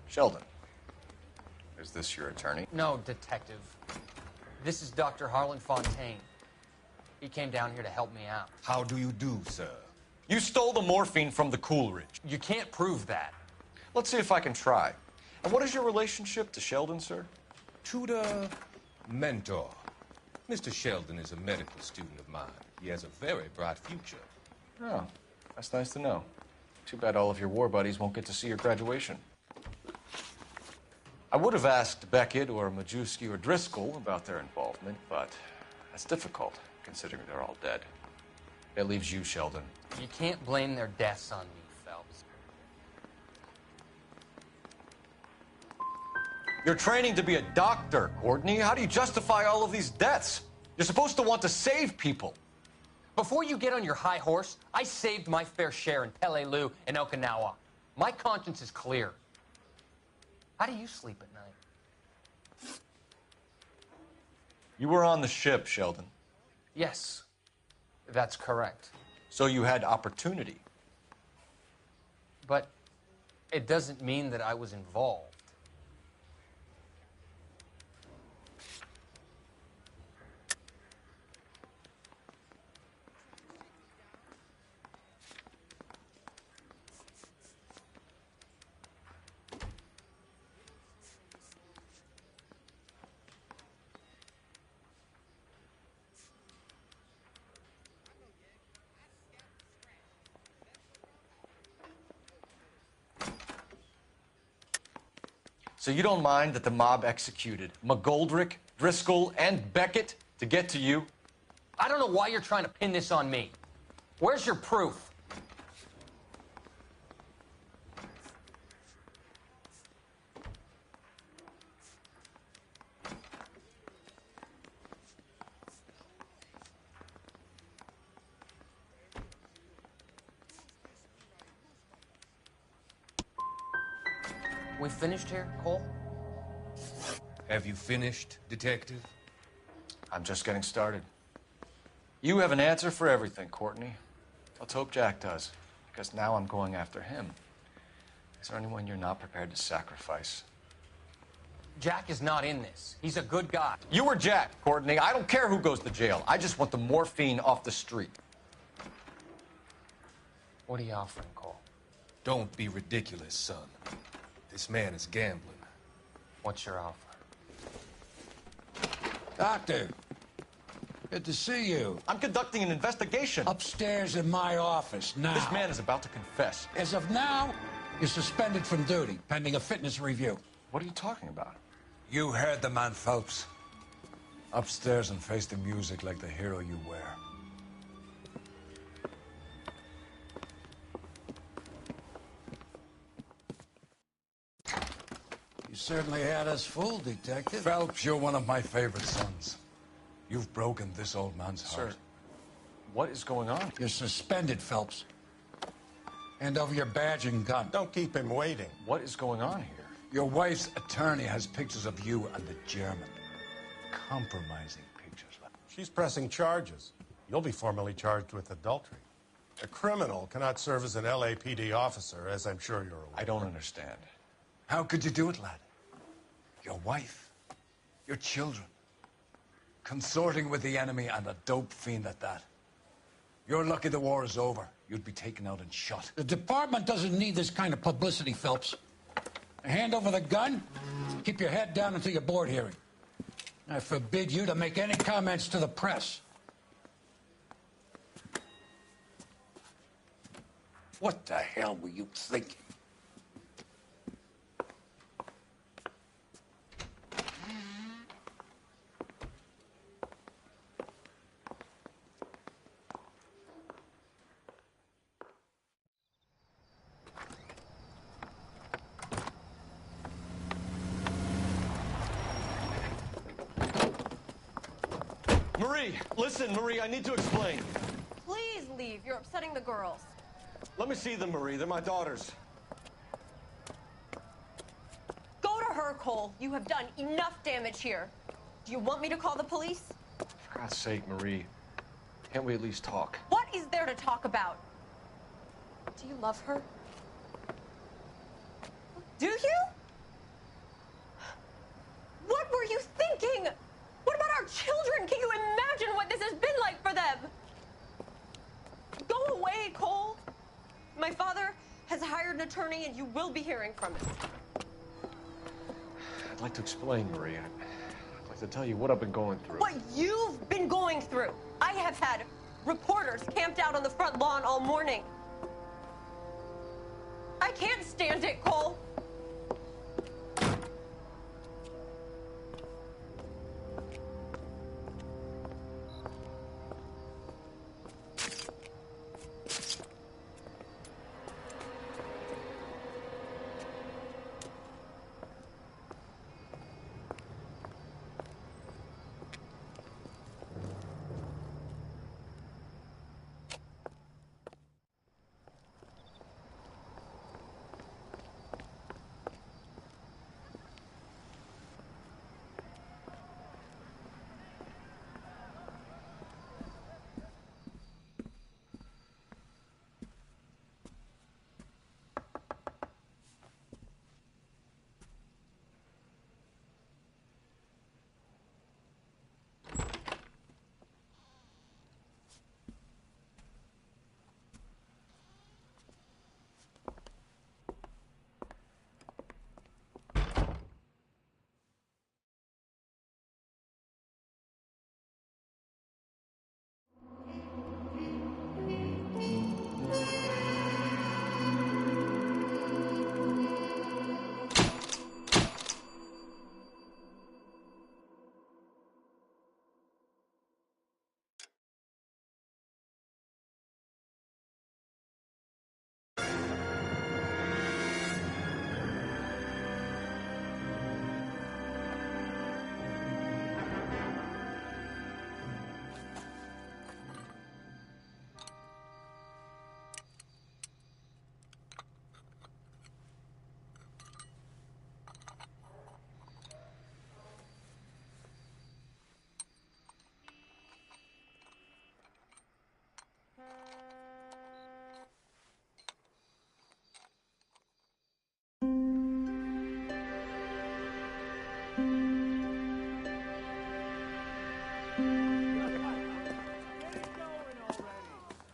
Sheldon, is this your attorney? No, detective. This is Dr. Harlan Fontaine. He came down here to help me out. How do you do, sir? You stole the morphine from the Coolidge. You can't prove that. Let's see if I can try. And what is your relationship to Sheldon, sir? Tutor, mentor. Mr. Sheldon is a medical student of mine. He has a very bright future. Oh, that's nice to know. Too bad all of your war buddies won't get to see your graduation. I would have asked Beckett or Majewski or Driscoll about their involvement, but that's difficult, considering they're all dead. That leaves you, Sheldon. You can't blame their deaths on me, Phelps. You're training to be a doctor, Courtney. How do you justify all of these deaths? You're supposed to want to save people. Before you get on your high horse, I saved my fair share in Peleliu and Okinawa. My conscience is clear. How do you sleep at night? You were on the ship, Sheldon. Yes, that's correct. So you had opportunity. But it doesn't mean that I was involved. So you don't mind that the mob executed McGoldrick, Driscoll, and Beckett to get to you? I don't know why you're trying to pin this on me. Where's your proof? We finished here, Cole? Have you finished, detective? I'm just getting started. You have an answer for everything, Courtney. Let's hope Jack does, because now I'm going after him. Is there anyone you're not prepared to sacrifice? Jack is not in this. He's a good guy. You or Jack, Courtney. I don't care who goes to jail. I just want the morphine off the street. What are you offering, Cole? Don't be ridiculous, son. This man is gambling. What's your offer? Doctor, good to see you. I'm conducting an investigation. Upstairs in my office now. This man is about to confess. As of now, you're suspended from duty, pending a fitness review. What are you talking about? You heard the man, Phelps. Upstairs and face the music like the hero you were. You certainly had us fooled, Detective. Phelps, you're one of my favorite sons. You've broken this old man's heart. Sir, What is going on? You're suspended, Phelps. Hand over your badge and gun. Don't keep him waiting. What is going on here? Your wife's attorney has pictures of you and the German. Compromising pictures. She's pressing charges. You'll be formally charged with adultery. A criminal cannot serve as an LAPD officer, as I'm sure you're aware. I don't understand. How could you do it, lad? Your wife, your children, consorting with the enemy and a dope fiend at that. You're lucky the war is over. You'd be taken out and shot. The department doesn't need this kind of publicity, Phelps. Hand over the gun, keep your head down until your board hearing. I forbid you to make any comments to the press. What the hell were you thinking? Marie, listen, Marie, I need to explain. Please leave. You're upsetting the girls. Let me see them, Marie. They're my daughters. Go to her, Cole. You have done enough damage here. Do you want me to call the police? For God's sake, Marie. Can't we at least talk? What is there to talk about? Do you love her? Do you? What were you thinking? What about our children? Can you imagine what this has been like for them? Go away, Cole. My father has hired an attorney, and you will be hearing from him. I'd like to explain, Marie. I'd like to tell you what I've been going through. What you've been going through. I have had reporters camped out on the front lawn all morning. I can't stand it, Cole.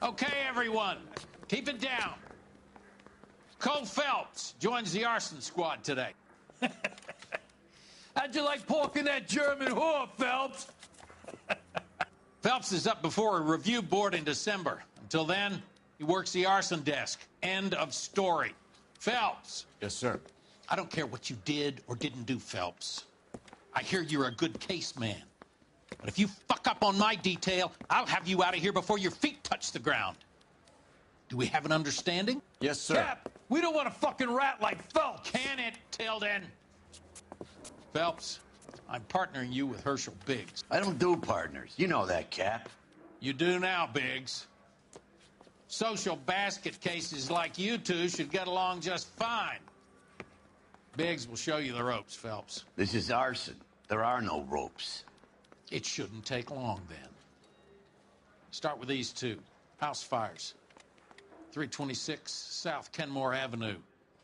Okay, everyone, keep it down. Cole Phelps joins the arson squad today. How'd you like pork in that German whore, Phelps? Phelps is up before a review board in December. Until then, he works the arson desk. End of story. Phelps. Yes, sir. I don't care what you did or didn't do, Phelps. I hear you're a good case man. But if you fuck up on my detail, I'll have you out of here before your feet touch the ground. Do we have an understanding? Yes, sir. Cap, we don't want a fucking rat like Phelps. Can it, Tilden? Phelps, I'm partnering you with Herschel Biggs. I don't do partners. You know that, Cap. You do now, Biggs. Social basket cases like you two should get along just fine. Biggs will show you the ropes, Phelps. This is arson. There are no ropes. It shouldn't take long, then. Start with these two. House fires. 326 South Kenmore Avenue.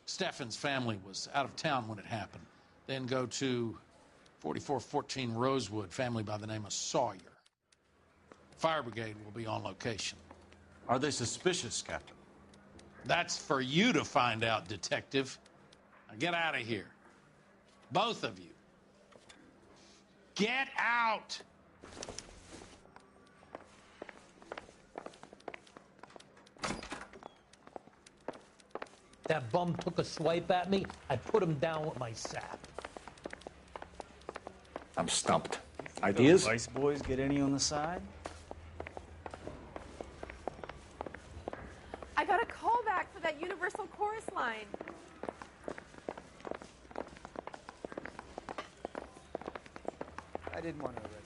Steffen's family was out of town when it happened. Then go to 4414 Rosewood, family by the name of Sawyer. Fire brigade will be on location. Are they suspicious, Captain? That's for you to find out, Detective. Now get out of here. Both of you. Get out! That bum took a swipe at me, I put him down with my sap. I'm stumped. Ideas? Vice boys get any on the side? I got a call back for that Universal Chorus line. I didn't want to already.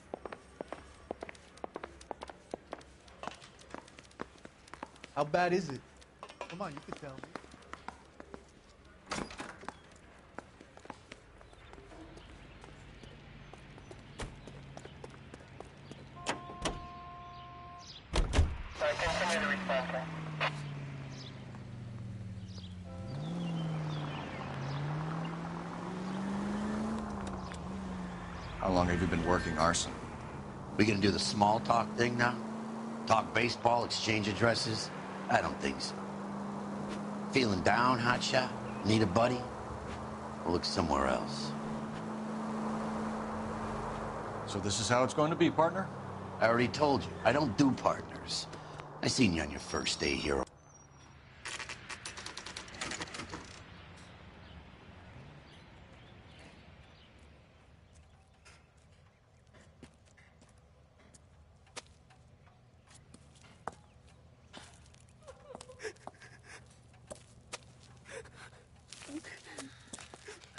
How bad is it? Come on, you can tell me. Continue to respond, sir. How long have you been working arson? We gonna do the small talk thing now? Talk baseball, exchange addresses? I don't think so. Feeling down, hotshot? Need a buddy? We'll look somewhere else. So this is how it's going to be, partner? I already told you, I don't do partners. I seen you on your first day here.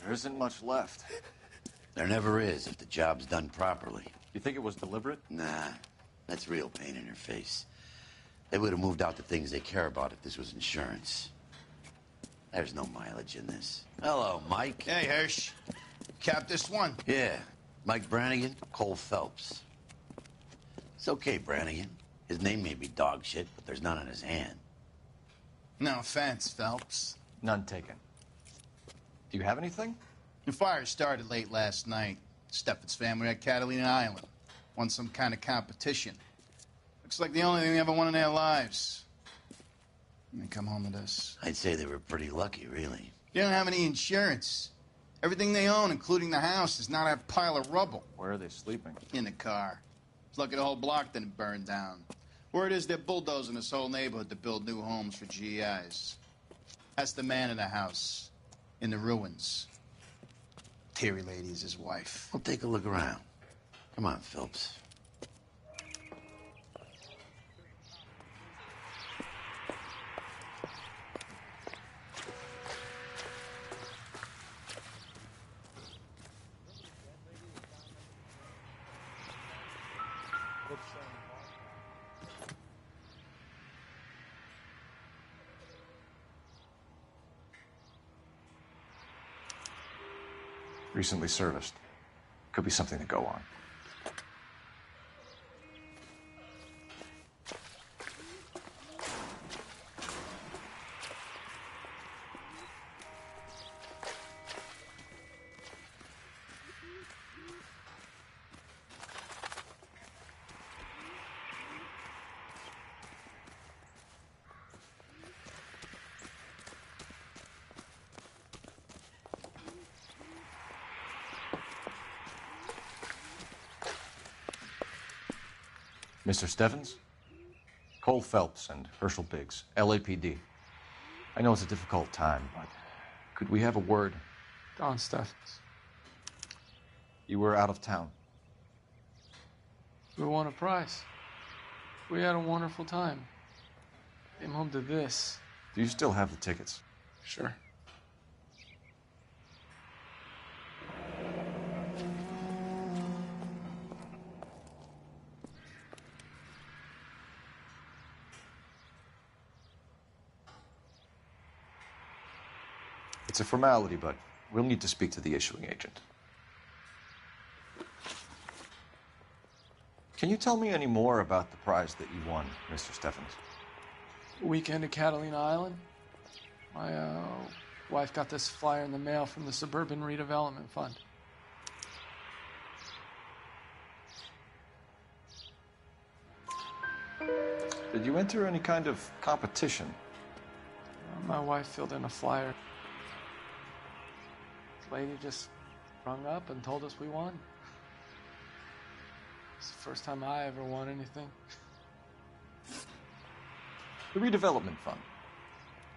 There isn't much left. There never is if the job's done properly. You think it was deliberate? Nah, that's real pain in her face. They would have moved out the things they care about if this was insurance. There's no mileage in this. Hello, Mike. Hey, Hirsch. Cap this one. Yeah, Mike Brannigan, Cole Phelps. It's okay, Brannigan. His name may be dog shit, but there's none on his hand. No offense, Phelps. None taken. Do you have anything? The fire started late last night. Steffen's family at Catalina Island. Won some kind of competition. Looks like the only thing they ever won in their lives. And they come home to this. I'd say they were pretty lucky, really. They don't have any insurance. Everything they own, including the house, is now that pile of rubble. Where are they sleeping? In the car. It's lucky the whole block didn't burn down. Word is they're bulldozing this whole neighborhood to build new homes for GIs. That's the man in the house. In the ruins. Terry lady is his wife. We'll take a look around. Come on, Phelps. Recently serviced. Could be something to go on. Mr. Steffens? Cole Phelps and Herschel Biggs, LAPD. I know it's a difficult time, but could we have a word? Don Steffens. You were out of town. We won a prize. We had a wonderful time. Came home to this. Do you still have the tickets? Sure. It's a formality, but we'll need to speak to the issuing agent. Can you tell me any more about the prize that you won, Mr. Stephens? Weekend at Catalina Island. My wife got this flyer in the mail from the Suburban Redevelopment Fund. Did you enter any kind of competition? My wife filled in a flyer. This lady just rung up and told us we won. It's the first time I ever won anything. The redevelopment fund.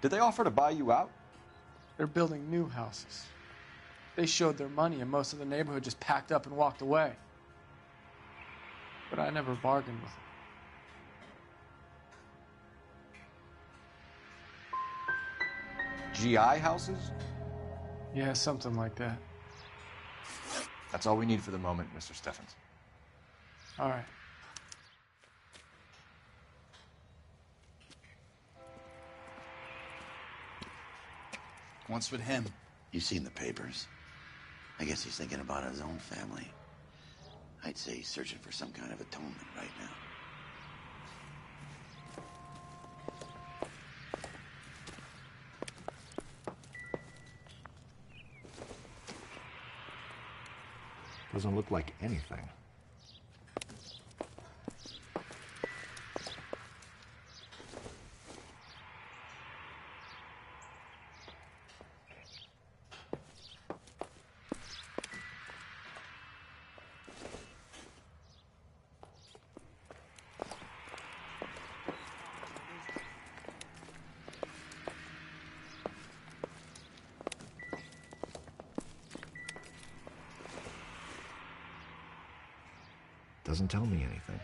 Did they offer to buy you out? They're building new houses. They showed their money and most of the neighborhood just packed up and walked away. But I never bargained with them. GI houses? Yeah, something like that. That's all we need for the moment, Mr. Stephens. All right. What's with him? You've seen the papers. I guess he's thinking about his own family. I'd say he's searching for some kind of atonement right now. Doesn't look like anything. Doesn't tell me anything.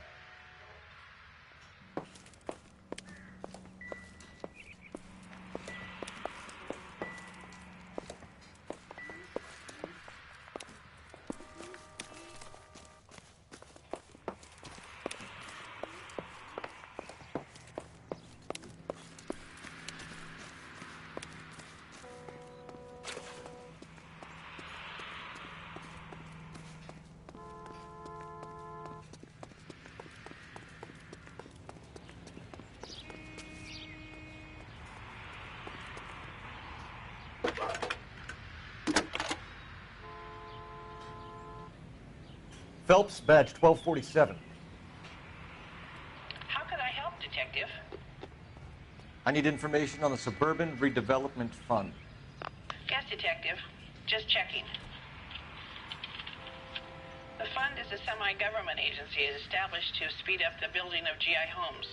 Phelps, badge 1247. How can I help, Detective? I need information on the Suburban Redevelopment Fund. Yes, Detective. Just checking. The fund is a semi-government agency established to speed up the building of GI homes.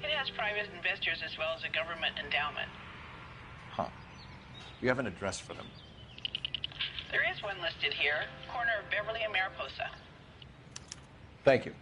It has private investors as well as a government endowment. Huh. You have an address for them. There is one listed here, corner of Beverly and Mariposa. Thank you.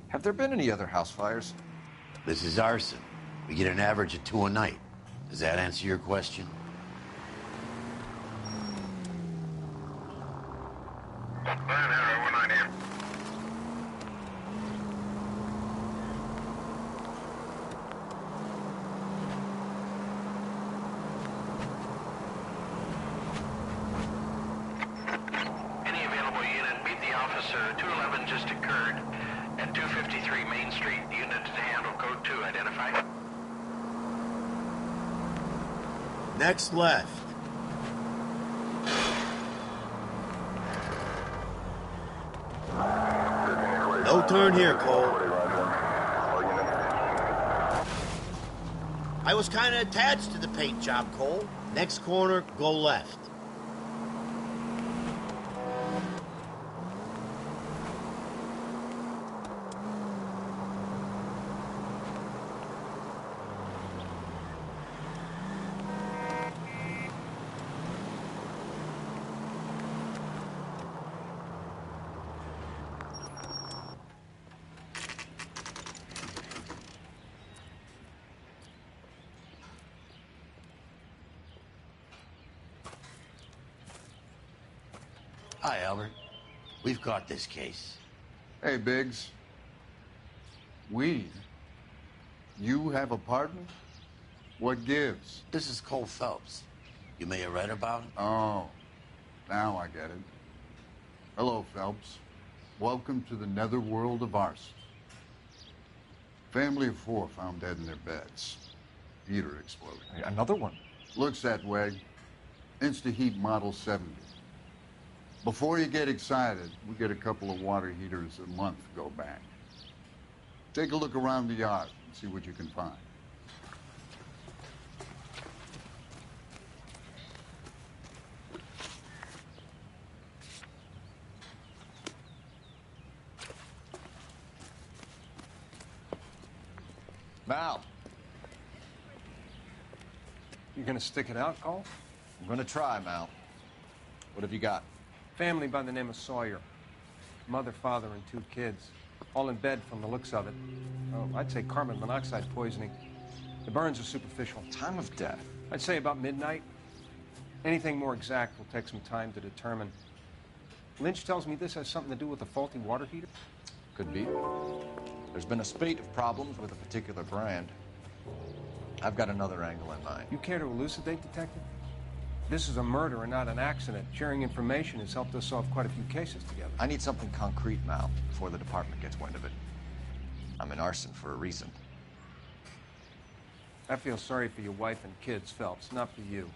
Have there been any other house fires? This is arson. We get an average of 2 a night. Does that answer your question? Any available unit, meet the officer. 211 just occurred at 253 Main Street. Unit to handle code 2. Identify. Next left. No turn here, Cole. I was kind of attached to the paint job, Cole. Next corner, go left. Hi, Albert. We've got this case. Hey, Biggs. We? You have a partner? What gives? This is Cole Phelps. You may have read about him. Oh, now I get it. Hello, Phelps. Welcome to the netherworld of arson. Family of 4 found dead in their beds. Heater exploded. Another one? Looks that way. Insta-Heat Model 70. Before you get excited, we get a couple of water heaters a month to go back. Take a look around the yard and see what you can find. Mal. You gonna stick it out, Cole? I'm gonna try, Mal. What have you got? Family by the name of Sawyer. Mother, father, and 2 kids. All in bed from the looks of it. Oh, I'd say carbon monoxide poisoning. The burns are superficial. Time of death? I'd say about midnight. Anything more exact will take some time to determine. Lynch tells me this has something to do with a faulty water heater. Could be. There's been a spate of problems with a particular brand. I've got another angle in mind. You care to elucidate, Detective? This is a murder and not an accident. Sharing information has helped us solve quite a few cases together. I need something concrete, Mal, before the department gets wind of it. I'm in arson for a reason. I feel sorry for your wife and kids, Phelps, not for you.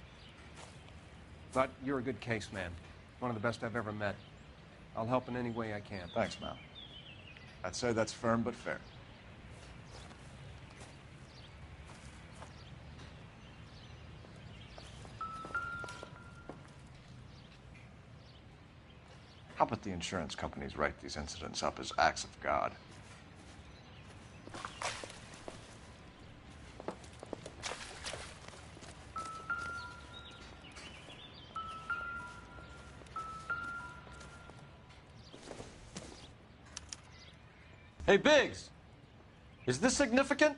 But you're a good case man. One of the best I've ever met. I'll help in any way I can. Thanks, Mal. I'd say that's firm but fair. How about the insurance companies write these incidents up as acts of God? Hey, Biggs! Is this significant?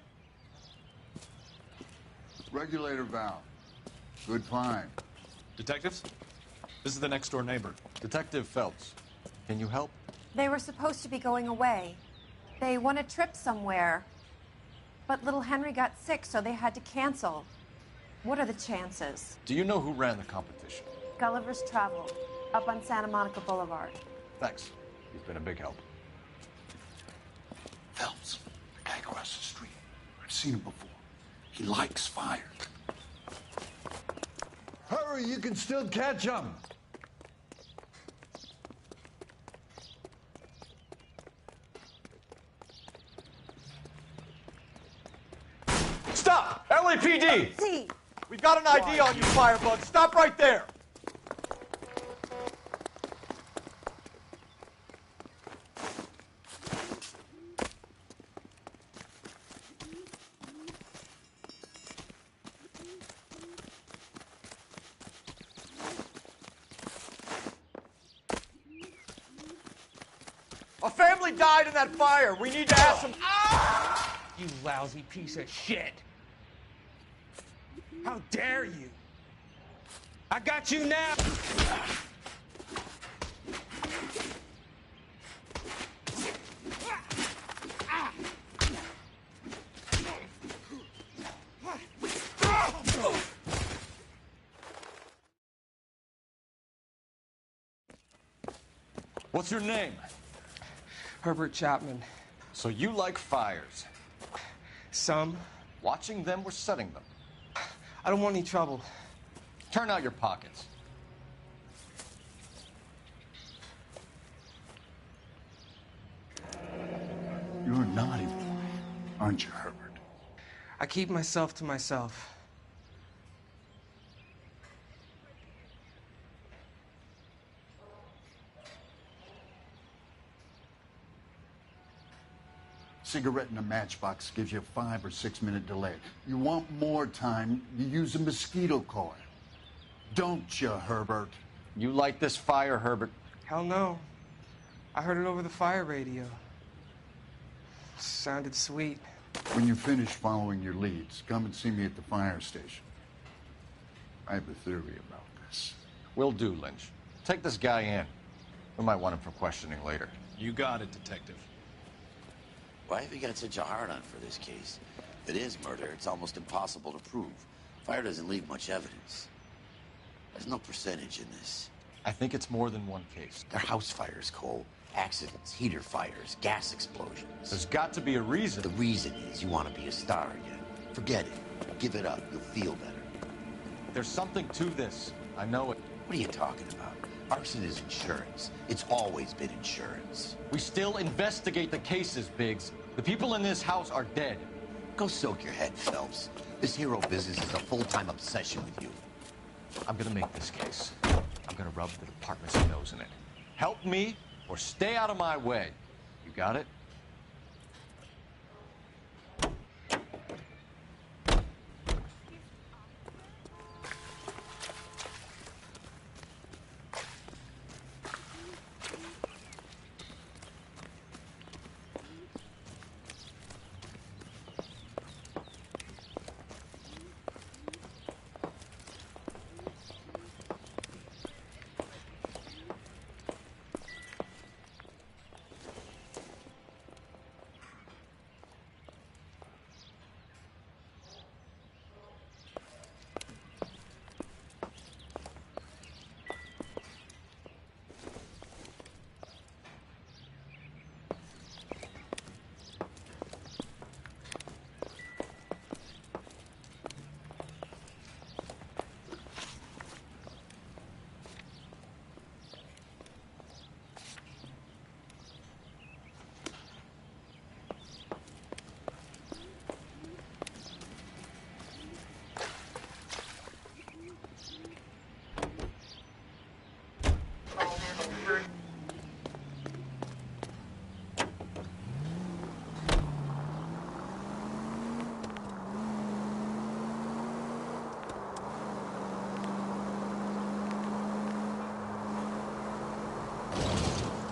Regulator valve. Good find. Detectives? This is the next door neighbor. Detective Phelps. Can you help? They were supposed to be going away. They won a trip somewhere. But little Henry got sick, so they had to cancel. What are the chances? Do you know who ran the competition? Gulliver's Travel, up on Santa Monica Boulevard. Thanks. He's been a big help. Phelps, the guy across the street. I've seen him before. He likes fire. Hurry, you can still catch him. Stop! LAPD! See. We've got an ID on you, Firebug. Stop right there! A family died in that fire. We need to ask them. You lousy piece of shit! How dare you! I got you now! What's your name? Herbert Chapman. So you like fires? Some. Watching them or setting them? I don't want any trouble. Turn out your pockets. You're a naughty boy, aren't you, Herbert? I keep myself to myself. Cigarette in a matchbox gives you a 5 or 6 minute delay. You want more time, you use a mosquito coil. Don't you, Herbert? You like this fire, Herbert? Hell no. I heard it over the fire radio. Sounded sweet. When you finish following your leads, come and see me at the fire station. I have a theory about this. Will do, Lynch. Take this guy in. We might want him for questioning later. You got it, Detective. Why have you got such a hard-on for this case? If it is murder, it's almost impossible to prove. Fire doesn't leave much evidence. There's no percentage in this. I think it's more than one case. They're house fires, Cole. Accidents, heater fires, gas explosions. There's got to be a reason. The reason is you want to be a star again. Forget it. Give it up. You'll feel better. There's something to this. I know it. What are you talking about? Arson is insurance. It's always been insurance. We still investigate the cases, Biggs. The people in this house are dead. Go soak your head, Phelps. This hero business is a full-time obsession with you. I'm gonna make this case. I'm gonna rub the department's nose in it. Help me or stay out of my way. You got it?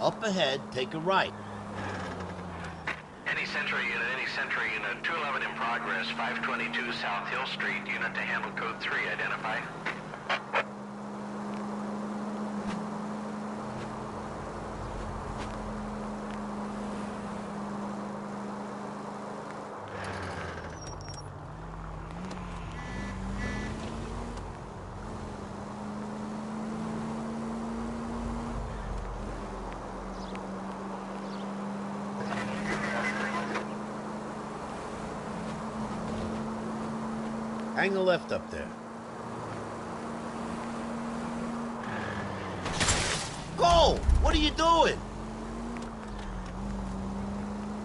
Up ahead, take a right. Any Century Unit, 211 in progress, 522 South Hill Street, unit to handle code 3, identify. Hang a left up there. Go! What are you doing?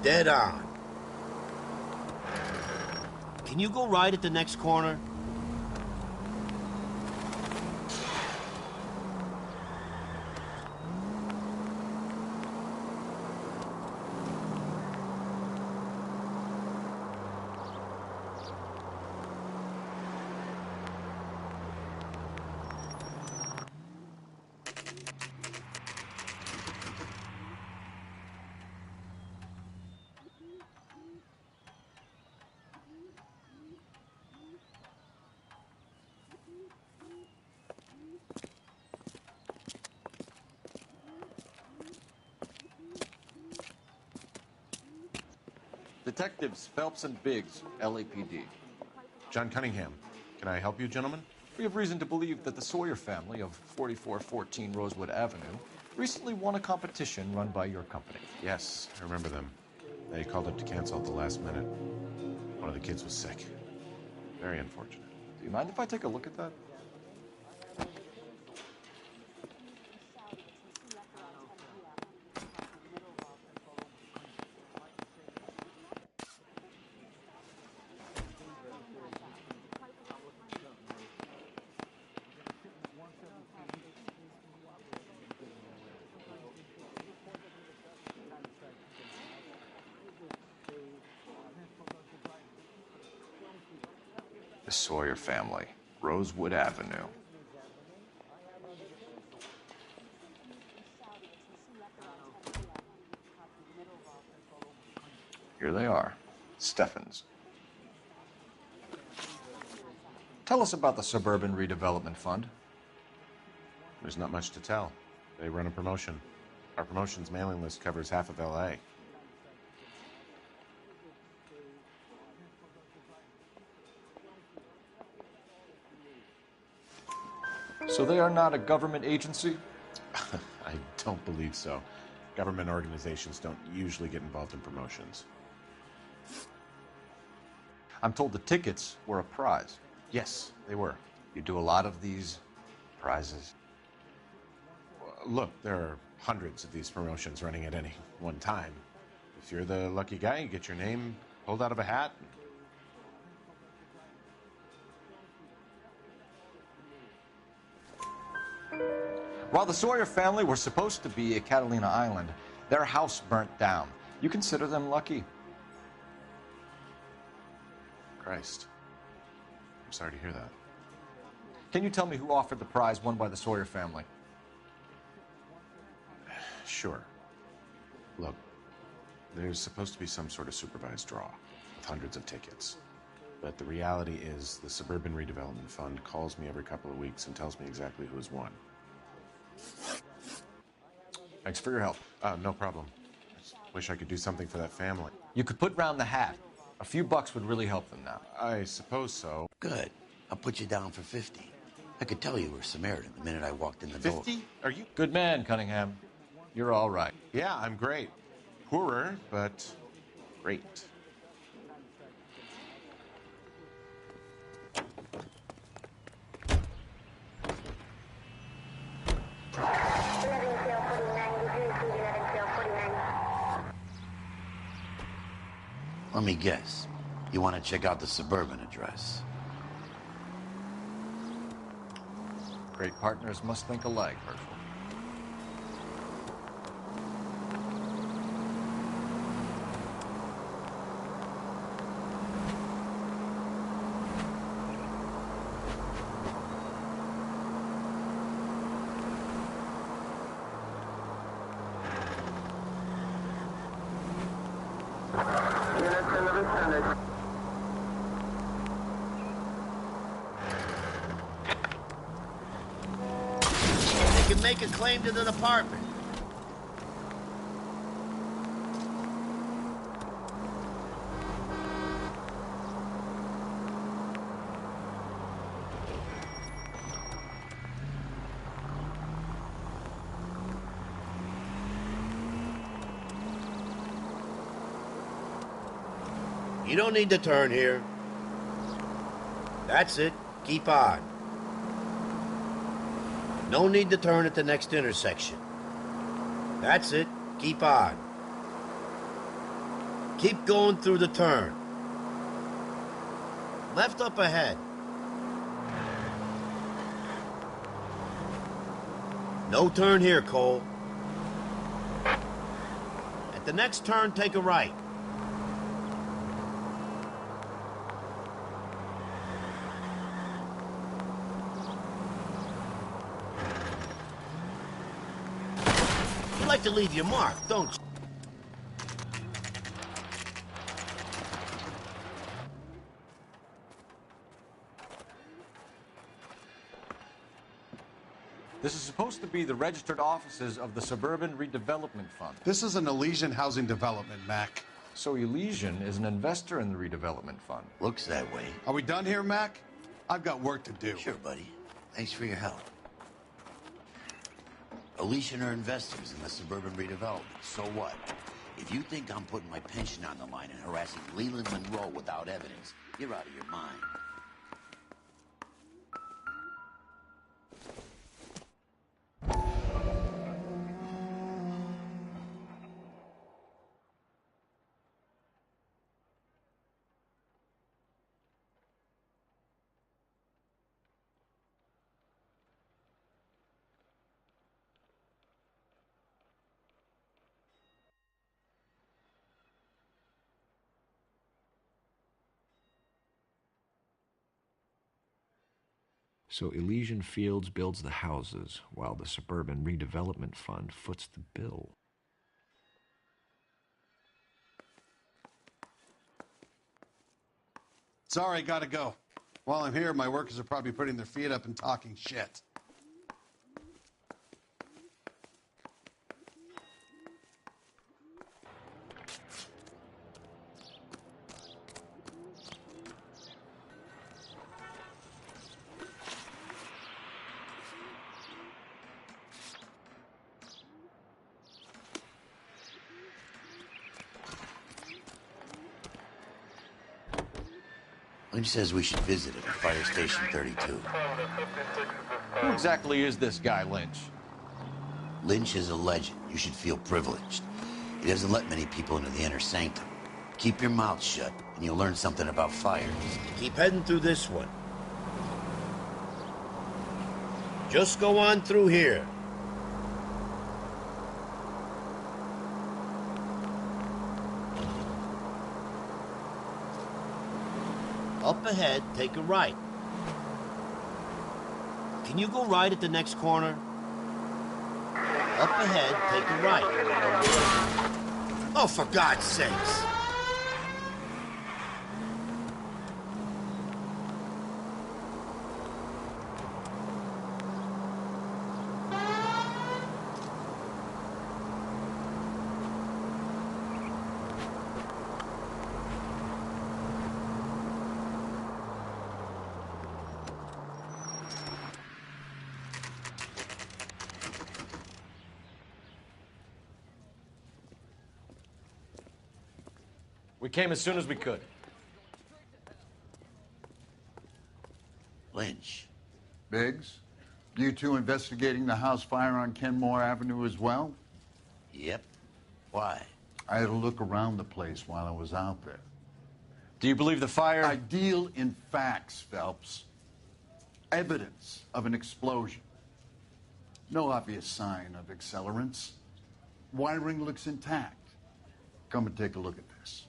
Dead on. Can you go right at the next corner? Detectives Phelps and Biggs, LAPD. John Cunningham. Can I help you, gentlemen? We have reason to believe that the Sawyer family of 4414 Rosewood Avenue recently won a competition run by your company. Yes, I remember them. They called up to cancel at the last minute. One of the kids was sick. Very unfortunate. Do you mind if I take a look at that? The Sawyer family, Rosewood Avenue. Here they are, Steffens. Tell us about the Suburban Redevelopment Fund. There's not much to tell. They run a promotion. Our promotions mailing list covers half of L.A. So they are not a government agency? I don't believe so. Government organizations don't usually get involved in promotions. I'm told the tickets were a prize. Yes, they were. You do a lot of these prizes? Look, there are hundreds of these promotions running at any one time. If you're the lucky guy, you get your name pulled out of a hat. While the Sawyer family were supposed to be at Catalina Island, their house burnt down. You consider them lucky? Christ. I'm sorry to hear that. Can you tell me who offered the prize won by the Sawyer family? Sure. Look, there's supposed to be some sort of supervised draw with hundreds of tickets. But the reality is the Suburban Redevelopment Fund calls me every couple of weeks and tells me exactly who has won. Thanks for your help. No problem. I just wish I could do something for that family. You could put round the hat. A few bucks would really help them now. I suppose so. Good. I'll put you down for 50. I could tell you were Samaritan the minute I walked in the door. 50? Are you? Good man, Cunningham. You're all right. Yeah, I'm great. Poorer, but great. Let me guess. You want to check out the Suburban address? Great partners must think alike, Herschel. They can make a claim to the department. You don't need to turn here. That's it. Keep on. No need to turn at the next intersection. That's it. Keep on. Keep going through the turn. Left up ahead. No turn here, Cole. At the next turn, take a right. You like to leave your mark, don't you? This is supposed to be the registered offices of the Suburban Redevelopment Fund. This is an Elysian housing development, Mac. So Elysian is an investor in the redevelopment fund. Looks that way. Are we done here, Mac? I've got work to do. Sure, buddy. Thanks for your help. Elysian are investors in the Suburban Redevelopment. So what? If you think I'm putting my pension on the line and harassing Leland Monroe without evidence, you're out of your mind. So Elysian Fields builds the houses, while the Suburban Redevelopment Fund foots the bill. Sorry, gotta go. While I'm here, my workers are probably putting their feet up and talking shit. Lynch says we should visit him at Fire Station 32. Who exactly is this guy, Lynch? Lynch is a legend. You should feel privileged. He doesn't let many people into the inner sanctum. Keep your mouth shut, and you'll learn something about fires. Keep heading through this one. Just go on through here. Up ahead, take a right. Can you go right at the next corner? Up ahead, take a right. Oh, for God's sakes! We came as soon as we could. Lynch. Biggs, you two investigating the house fire on Kenmore Avenue as well? Yep. Why? I had a look around the place while I was out there. Do you believe the fire? I deal in facts, Phelps. Evidence of an explosion. No obvious sign of accelerants. Wiring looks intact. Come and take a look at this.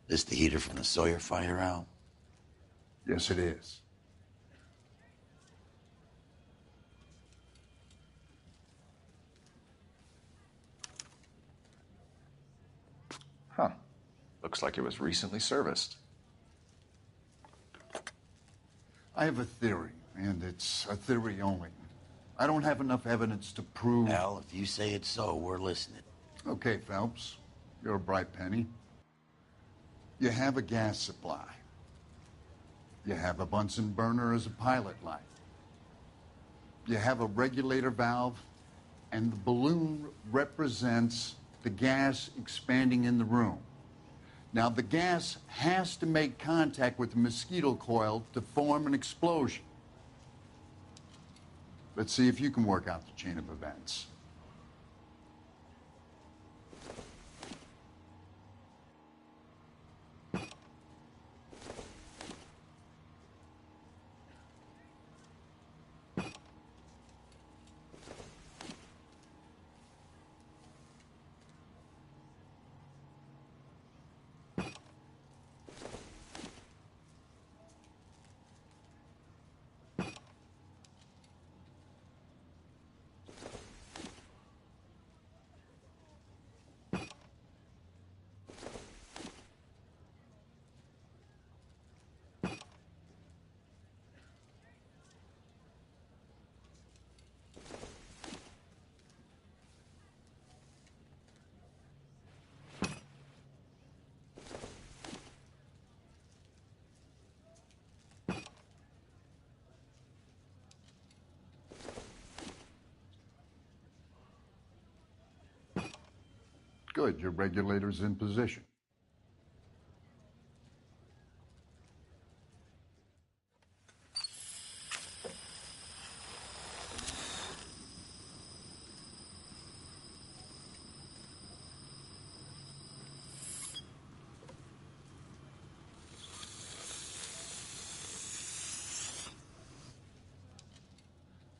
This the heater from the Sawyer fire, Al? Yes, it is. Huh. Looks like it was recently serviced. I have a theory, and it's a theory only. I don't have enough evidence to prove... Al, if you say it's so, we're listening. Okay, Phelps. You're a bright penny. You have a gas supply. You have a Bunsen burner as a pilot light. You have a regulator valve, and the balloon represents the gas expanding in the room. Now, the gas has to make contact with the mosquito coil to form an explosion. Let's see if you can work out the chain of events. Good, your regulator's in position.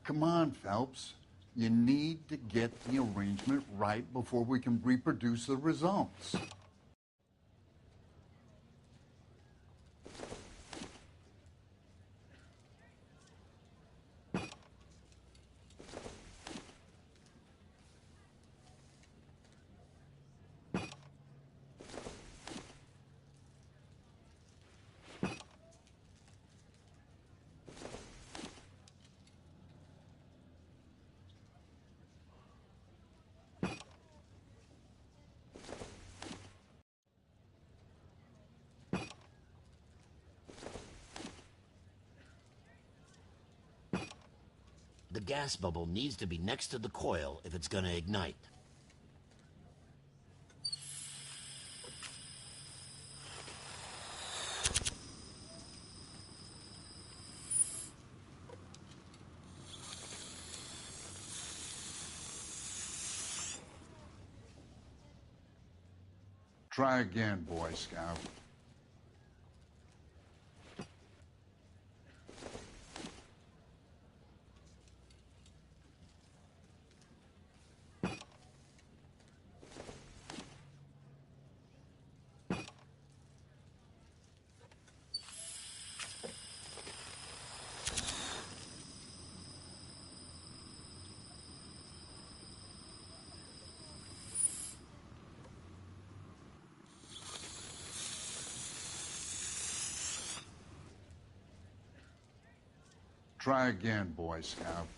Come on, Phelps. You need to get the arrangement right before we can reproduce the results. The gas bubble needs to be next to the coil if it's gonna ignite. Try again, Boy Scout. Try again, Boy Scout.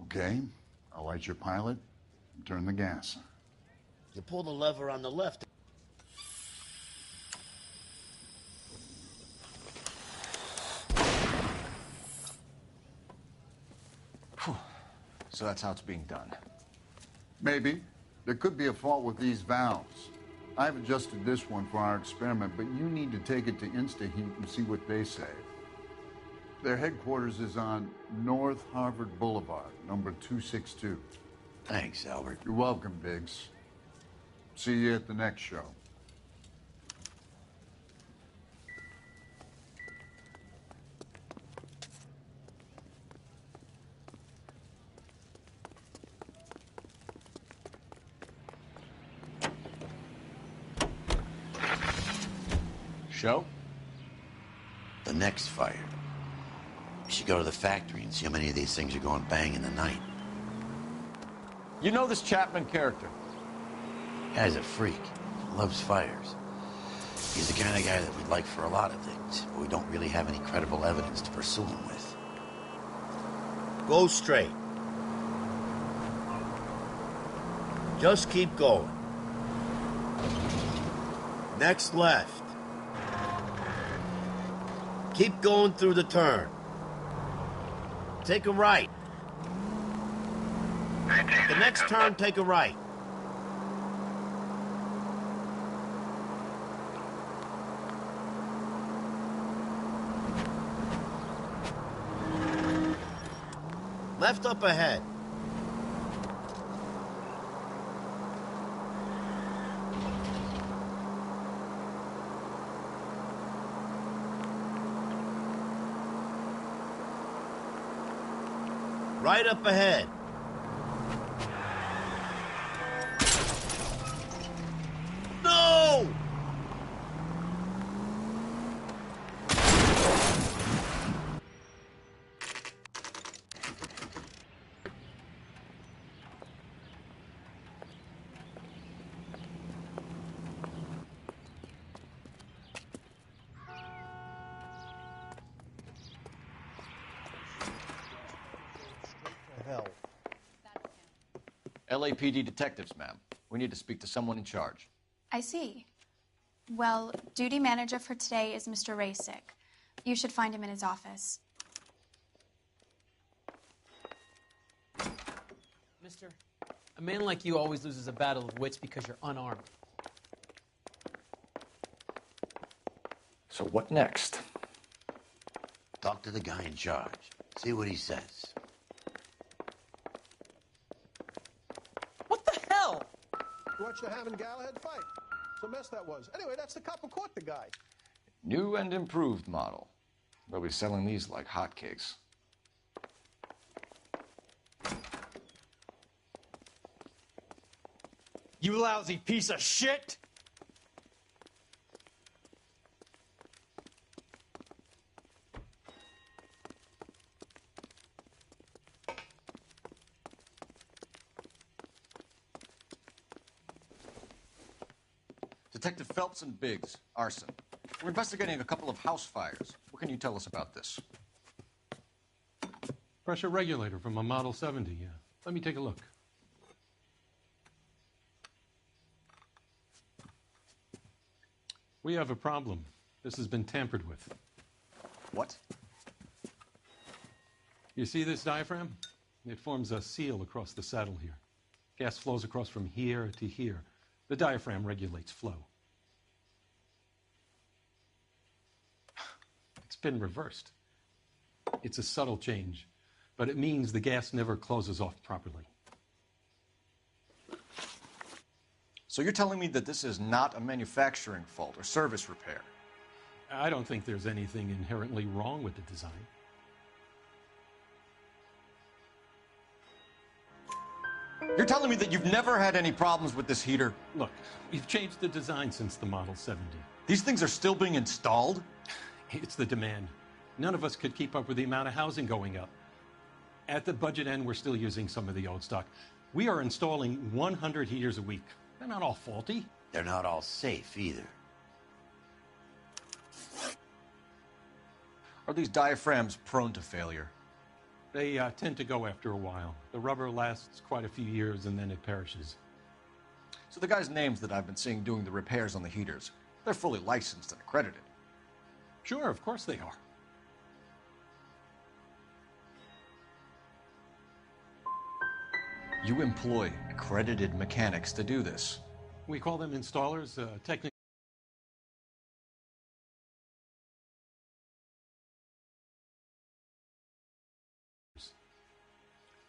Okay, I'll light your pilot and turn the gas on. You pull the lever on the left. So that's how it's being done. Maybe. There could be a fault with these valves. I've adjusted this one for our experiment, but you need to take it to InstaHeat and see what they say. Their headquarters is on North Harvard Boulevard, number 262. Thanks, Albert. You're welcome, Biggs. See you at the next show. Show? The next fire. We should go to the factory and see how many of these things are going bang in the night. You know this Chapman character? Guy's a freak. Loves fires. He's the kind of guy that we'd like for a lot of things, but we don't really have any credible evidence to pursue him with. Go straight. Just keep going. Next left. Keep going through the turn. Take a right. The next turn, take a right. Left up ahead. Right up ahead. No! Hell. LAPD detectives, ma'am. We need to speak to someone in charge. I see. Well, duty manager for today is Mr. Rasick. You should find him in his office. Mister, a man like you always loses a battle of wits because you're unarmed. So what next? Talk to the guy in charge. See what he says. What the hell? What you having Galahad fight? Some mess that was. Anyway, that's the cop who caught the guy. New and improved model. They'll be selling these like hotcakes. You lousy piece of shit! Detective Phelps and Biggs, arson. We're investigating a couple of house fires. What can you tell us about this? Pressure regulator from a Model 70, yeah. Let me take a look. We have a problem. This has been tampered with. What? You see this diaphragm? It forms a seal across the saddle here. Gas flows across from here to here. The diaphragm regulates flow. It's been reversed. It's a subtle change, but it means the gas never closes off properly. So you're telling me that this is not a manufacturing fault or service repair? I don't think there's anything inherently wrong with the design. You're telling me that you've never had any problems with this heater? Look, we've changed the design since the Model 70. These things are still being installed? It's the demand. None of us could keep up with the amount of housing going up. At the budget end, we're still using some of the old stock. We are installing 100 heaters a week. They're not all faulty. They're not all safe either. Are these diaphragms prone to failure? They tend to go after a while. The rubber lasts quite a few years and then it perishes. So the guys' names that I've been seeing doing the repairs on the heaters, they're fully licensed and accredited. Sure, of course they are. You employ accredited mechanics to do this. We call them installers, technically.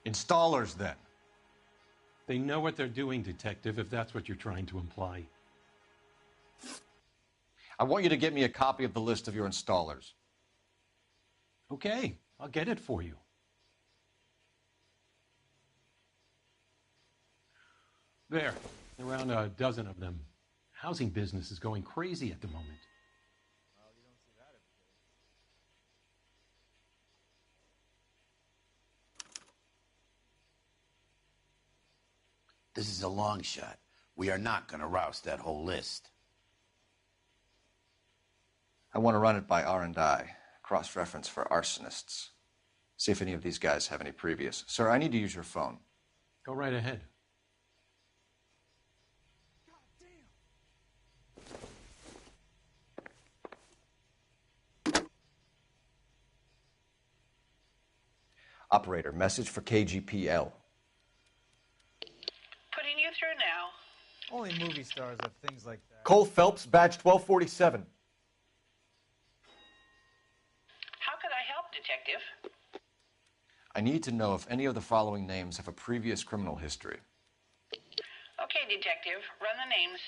Installers, then? They know what they're doing, Detective, if that's what you're trying to imply. I want you to get me a copy of the list of your installers. Okay, I'll get it for you. There, around a dozen of them. Housing business is going crazy at the moment. This is a long shot. We are not going to rouse that whole list. I want to run it by R&I, cross-reference for arsonists. See if any of these guys have any previous. Sir, I need to use your phone. Go right ahead. Operator, message for KGPL. Putting you through now. Only movie stars have things like that. Cole Phelps, badge 1247. How could I help, Detective? I need to know if any of the following names have a previous criminal history. Okay, Detective. Run the names.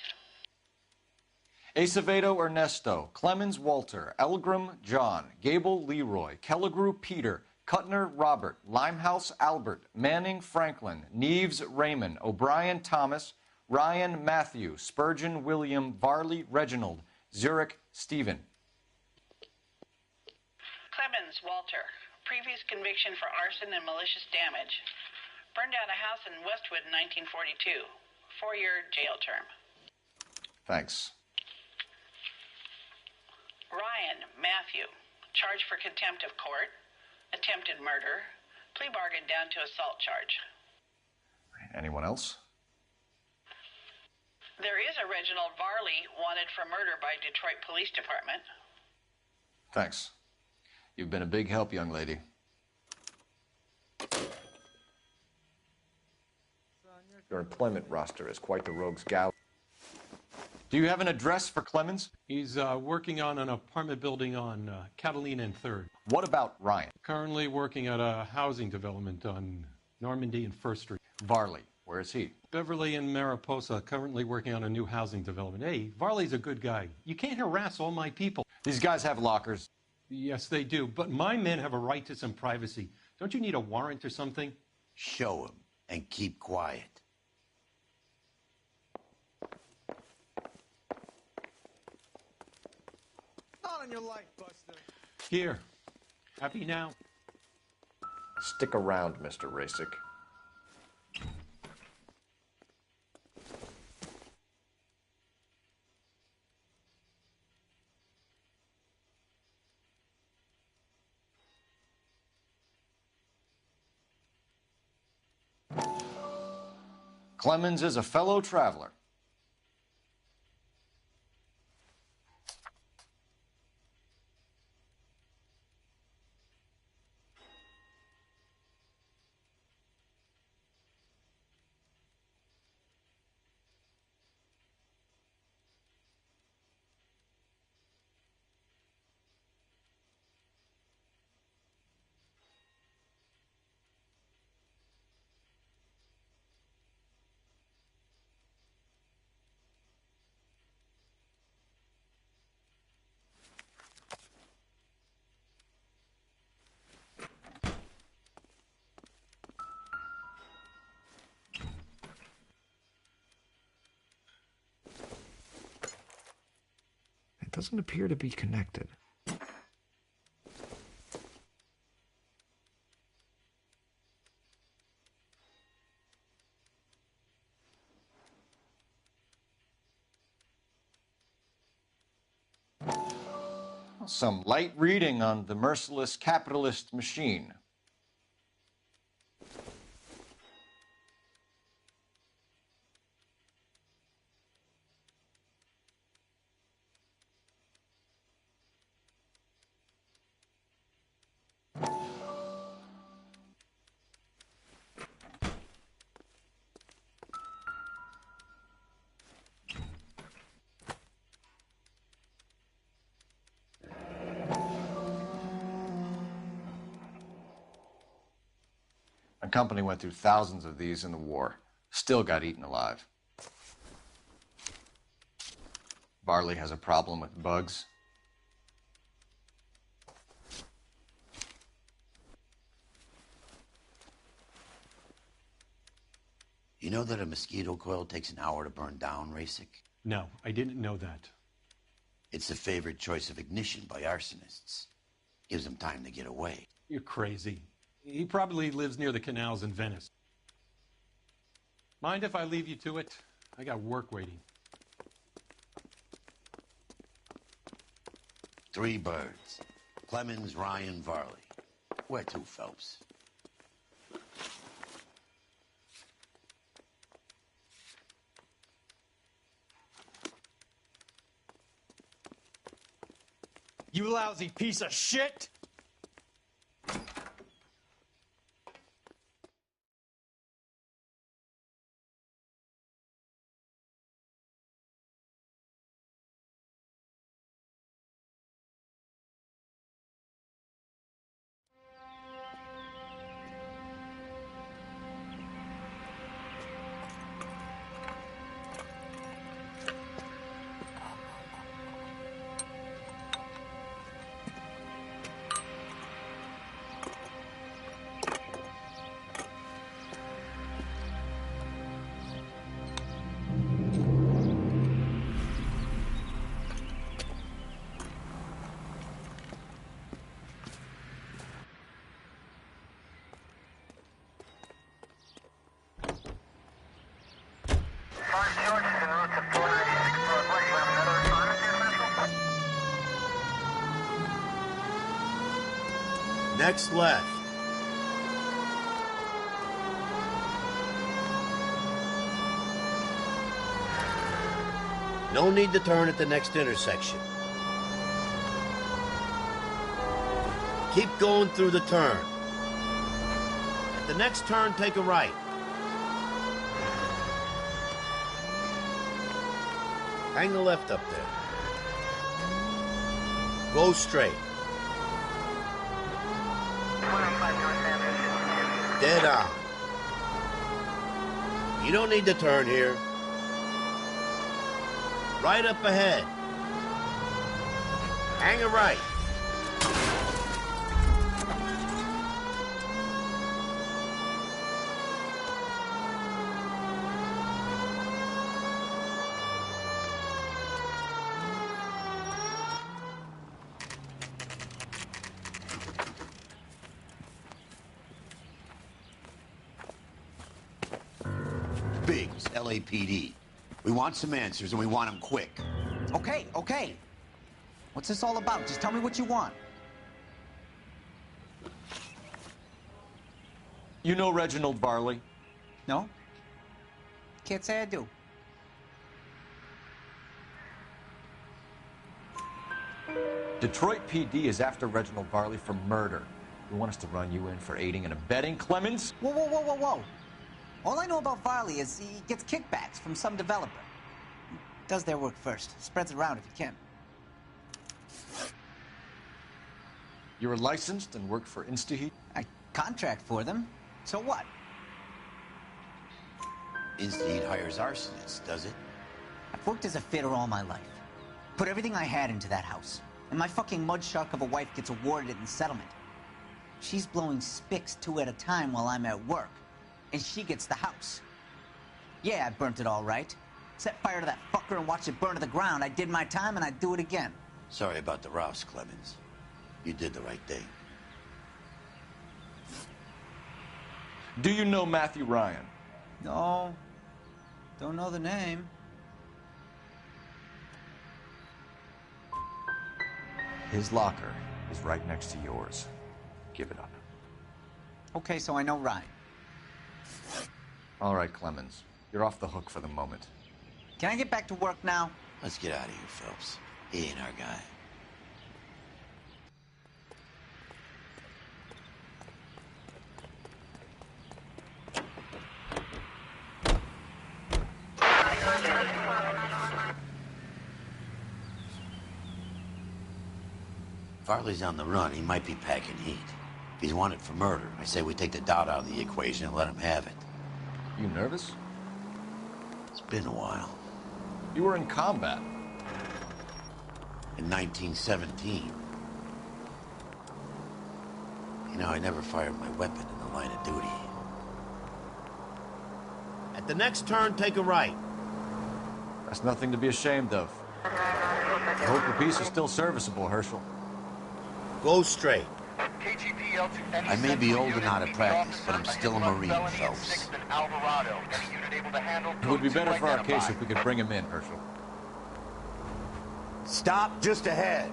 Acevedo Ernesto, Clemens Walter, Elgram John, Gable Leroy, Kelligrew Peter, Cutner Robert, Limehouse Albert, Manning Franklin, Neves Raymond, O'Brien Thomas, Ryan Matthew, Spurgeon William, Varley Reginald, Zurich Stephen. Clemens Walter. Previous conviction for arson and malicious damage. Burned down a house in Westwood in 1942. 4-year jail term. Thanks. Ryan Matthew. Charged for contempt of court. Attempted murder. Plea bargain down to assault charge. Anyone else? There is a Reginald Varley wanted for murder by Detroit Police Department. Thanks. You've been a big help, young lady. Your employment roster is quite the rogues gallery. Do you have an address for Clemens? He's working on an apartment building on Catalina and 3rd. What about Ryan? Currently working at a housing development on Normandy and 1st Street. Varley, where is he? Beverly and Mariposa, currently working on a new housing development. Hey, Varley's a good guy. You can't harass all my people. These guys have lockers. Yes, they do, but my men have a right to some privacy. Don't you need a warrant or something? Show him and keep quiet. Not on your life, Buster. Here. Happy now? Stick around, Mr. Rasick. Clemens is a fellow traveler. doesn't appear to be connected. Some light reading on the merciless capitalist machine. My company went through thousands of these in the war. Still got eaten alive. Varley has a problem with bugs. You know that a mosquito coil takes an hour to burn down, Rasic? No, I didn't know that. It's the favored choice of ignition by arsonists. Gives them time to get away. You're crazy. He probably lives near the canals in Venice. Mind if I leave you to it? I got work waiting. 3 birds. Clemens, Ryan, Varley. Where to, Phelps? You lousy piece of shit! Next left. No need to turn at the next intersection. Keep going through the turn. At the next turn, take a right. Hang the left up there. Go straight. Dead on. You don't need to turn here. Right up ahead. Hang a right. Biggs, LAPD. We want some answers, and we want them quick. Okay, okay. What's this all about? Just tell me what you want. You know Reginald Varley? No? Can't say I do. Detroit PD is after Reginald Varley for murder. You want us to run you in for aiding and abetting, Clemens? Whoa, whoa, whoa, whoa, whoa. All I know about Varley is he gets kickbacks from some developer. He does their work first. Spreads it around if he can. You're licensed and work for InstaHeat? I contract for them. So what? InstaHeat hires arsonists, does it? I've worked as a fitter all my life. Put everything I had into that house. And my fucking mud shark of a wife gets awarded it in settlement. She's blowing spics 2 at a time while I'm at work. And she gets the house. Yeah, I burnt it all right. Set fire to that fucker and watched it burn to the ground. I did my time and I'd do it again. Sorry about the Rouse, Clemens. You did the right thing. Do you know Matthew Ryan? No. Don't know the name. His locker is right next to yours. Give it up. Okay, so I know Ryan. All right, Clemens. You're off the hook for the moment. Can I get back to work now? Let's get out of here, Phelps. He ain't our guy. Farley's on the run. He might be packing heat. If he's wanted for murder, I say we take the doubt out of the equation and let him have it. You nervous? It's been a while. You were in combat. In 1917. You know, I never fired my weapon in the line of duty. At the next turn, take a right. That's nothing to be ashamed of. I hope the piece is still serviceable, Herschel. Go straight. I may be old and out of practice, but I'm still a Marine, Phelps. It would be better for our case if we could bring him in, Herschel. Stop just ahead.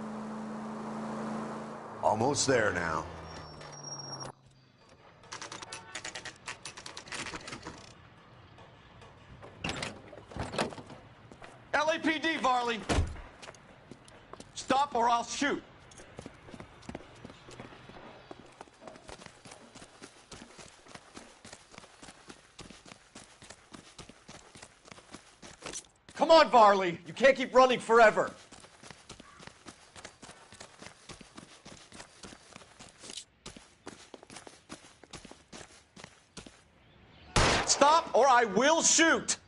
Almost there now. LAPD, Varley! Stop or I'll shoot. Come on, Varley. You can't keep running forever. Stop or I will shoot.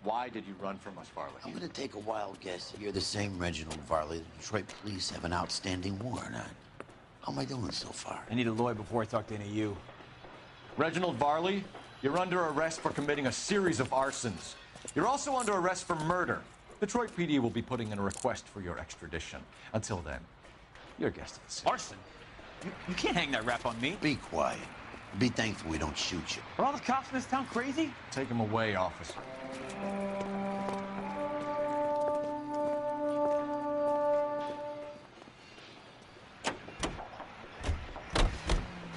Why did you run from us, Varley? I'm gonna take a wild guess. You're the same Reginald Varley the Detroit police have an outstanding warrant on. How am I doing so far? I need a lawyer before I talk to any of you. Reginald Varley, you're under arrest for committing a series of arsons. You're also under arrest for murder. Detroit PD will be putting in a request for your extradition. Until then, you're a guest of the city. Arson? You can't hang that rap on me. Be quiet. Be thankful we don't shoot you. Are all the cops in this town crazy? Take him away, officer.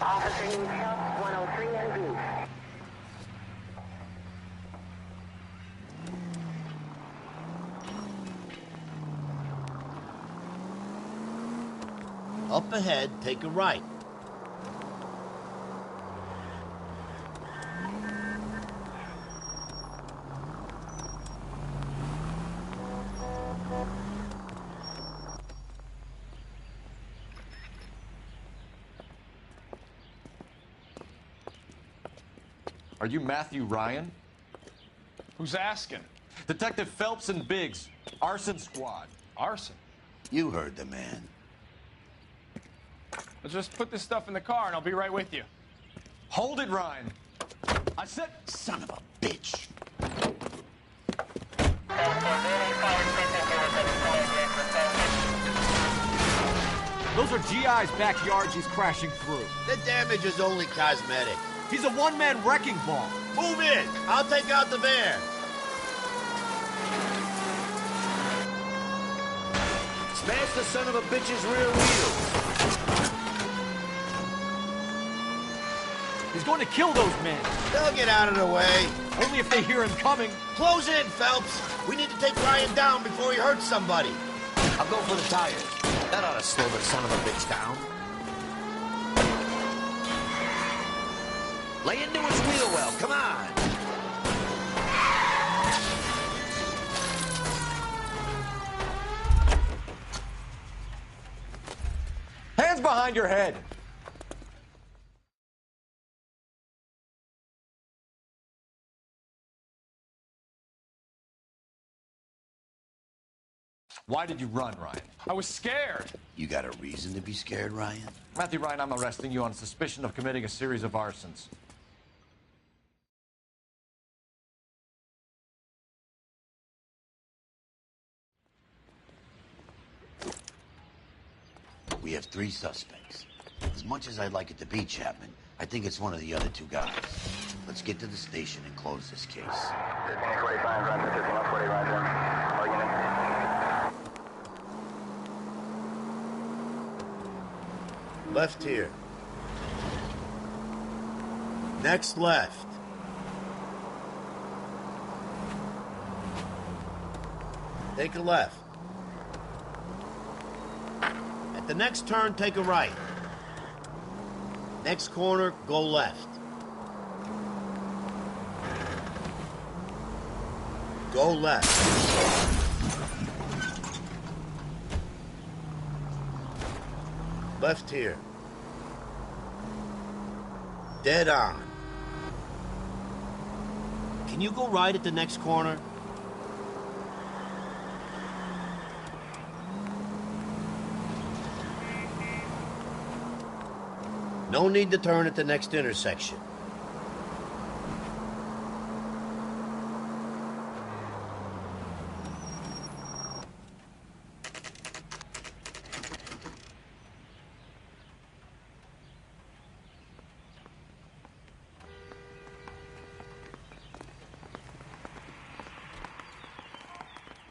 Officer needs help, 103 and B. Up ahead, take a right. Are you Matthew Ryan? Who's asking? Detective Phelps and Biggs, arson squad. Arson? You heard the man. Let's just put this stuff in the car and I'll be right with you. Hold it, Ryan. I said... Son of a bitch. Those are GI's backyards he's crashing through. The damage is only cosmetic. He's a one-man wrecking ball. Move in. I'll take out the van. Smash the son of a bitch's rear wheel. He's going to kill those men. They'll get out of the way. Only if they hear him coming. Close in, Phelps. We need to take Ryan down before he hurts somebody. I'll go for the tires. That ought to slow the son of a bitch down. Lay into his wheel well. Come on. Hands behind your head. Why did you run, Ryan? I was scared. You got a reason to be scared, Ryan? Matthew Ryan, I'm arresting you on suspicion of committing a series of arsons. We have 3 suspects. As much as I'd like it to be Chapman, I think it's one of the other 2 guys. Let's get to the station and close this case. 1545, roger, 1540, roger. All units. Left here. Next left. Take a left. At the next turn, take a right. Next corner, go left. Go left. Left here. Dead on. Can you go right at the next corner? No need to turn at the next intersection.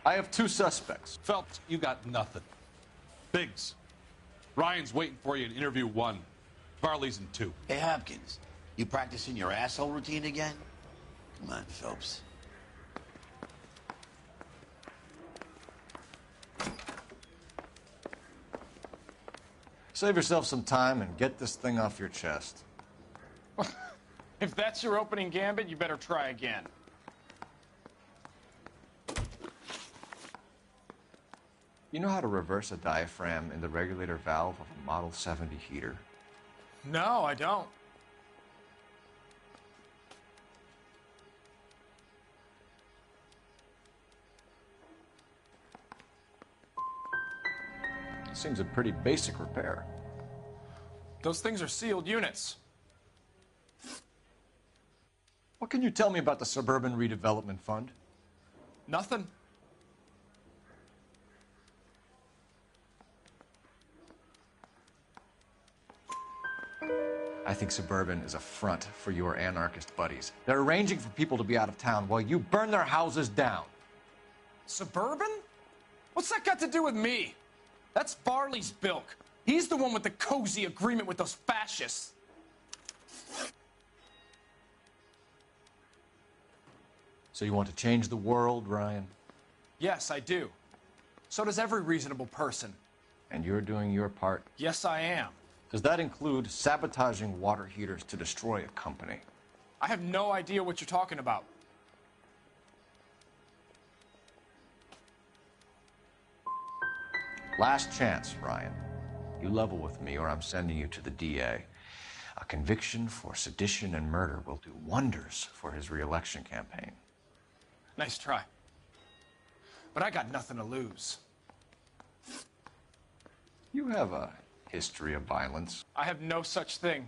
I have 2 suspects. Phelps, you got nothing. Biggs, Ryan's waiting for you in interview 1. Varley's in 2. Hey, Hopkins, you practicing your asshole routine again? Come on, Phelps. Save yourself some time and get this thing off your chest. If that's your opening gambit, you better try again. You know how to reverse a diaphragm in the regulator valve of a Model 70 heater? No, I don't. Seems a pretty basic repair. Those things are sealed units. What can you tell me about the Suburban Redevelopment Fund? Nothing. I think Suburban is a front for your anarchist buddies. They're arranging for people to be out of town while you burn their houses down. Suburban? What's that got to do with me? That's Varley's bilk. He's the one with the cozy agreement with those fascists. So you want to change the world, Ryan? Yes, I do. So does every reasonable person. And you're doing your part? Yes, I am. Does that include sabotaging water heaters to destroy a company? I have no idea what you're talking about. Last chance, Ryan. You level with me or I'm sending you to the DA. A conviction for sedition and murder will do wonders for his re-election campaign. Nice try. But I got nothing to lose. You have a history of violence. I have no such thing.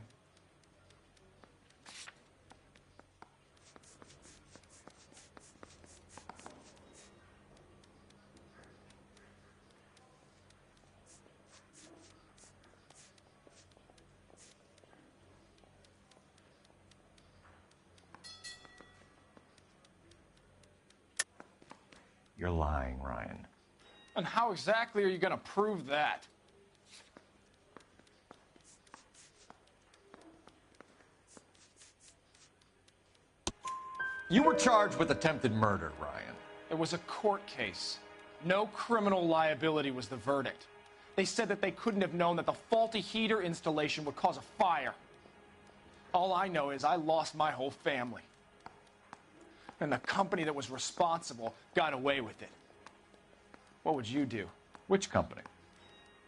You're lying, Ryan. And how exactly are you going to prove that? You were charged with attempted murder, Ryan. It was a court case. No criminal liability was the verdict. They said that they couldn't have known that the faulty heater installation would cause a fire. All I know is I lost my whole family. And the company that was responsible got away with it. What would you do? Which company?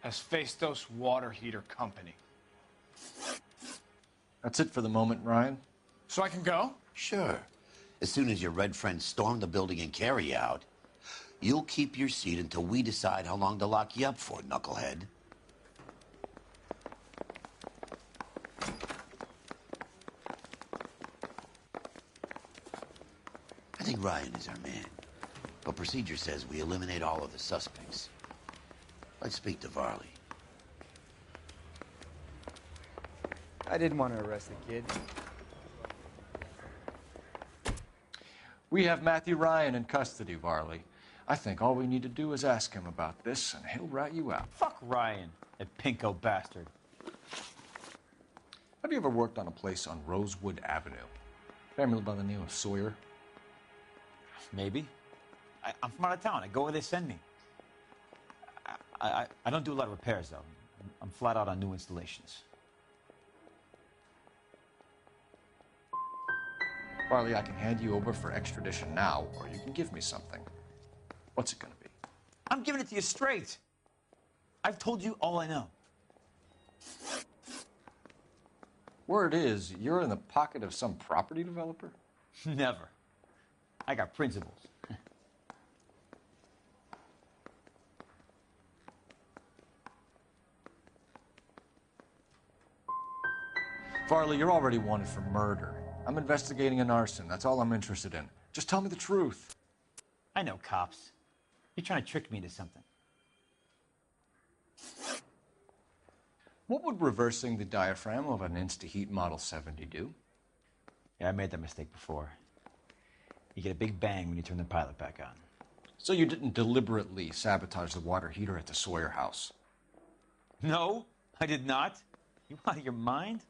Hephaestus Water Heater Company. That's it for the moment, Ryan? So I can go? Sure. As soon as your red friends storm the building and carry out, you'll keep your seat until we decide how long to lock you up for, knucklehead. I think Ryan is our man. But procedure says we eliminate all of the suspects. Let's speak to Varley. I didn't want to arrest the kid. We have Matthew Ryan in custody, Varley. I think all we need to do is ask him about this, and he'll rat you out. Fuck Ryan, that pinko bastard. Have you ever worked on a place on Rosewood Avenue? Family by the name of Sawyer? Maybe. I'm from out of town. I go where they send me. I don't do a lot of repairs, though. I'm flat out on new installations. Varley, I can hand you over for extradition now, or you can give me something. What's it gonna be? I'm giving it to you straight. I've told you all I know. Word is, you're in the pocket of some property developer? Never. I got principles. Varley, you're already wanted for murder. I'm investigating an arson. That's all I'm interested in. Just tell me the truth. I know cops. You're trying to trick me into something. What would reversing the diaphragm of an Insta-Heat Model 70 do? Yeah, I made that mistake before. You get a big bang when you turn the pilot back on. So you didn't deliberately sabotage the water heater at the Sawyer house? No, I did not. You out of your mind?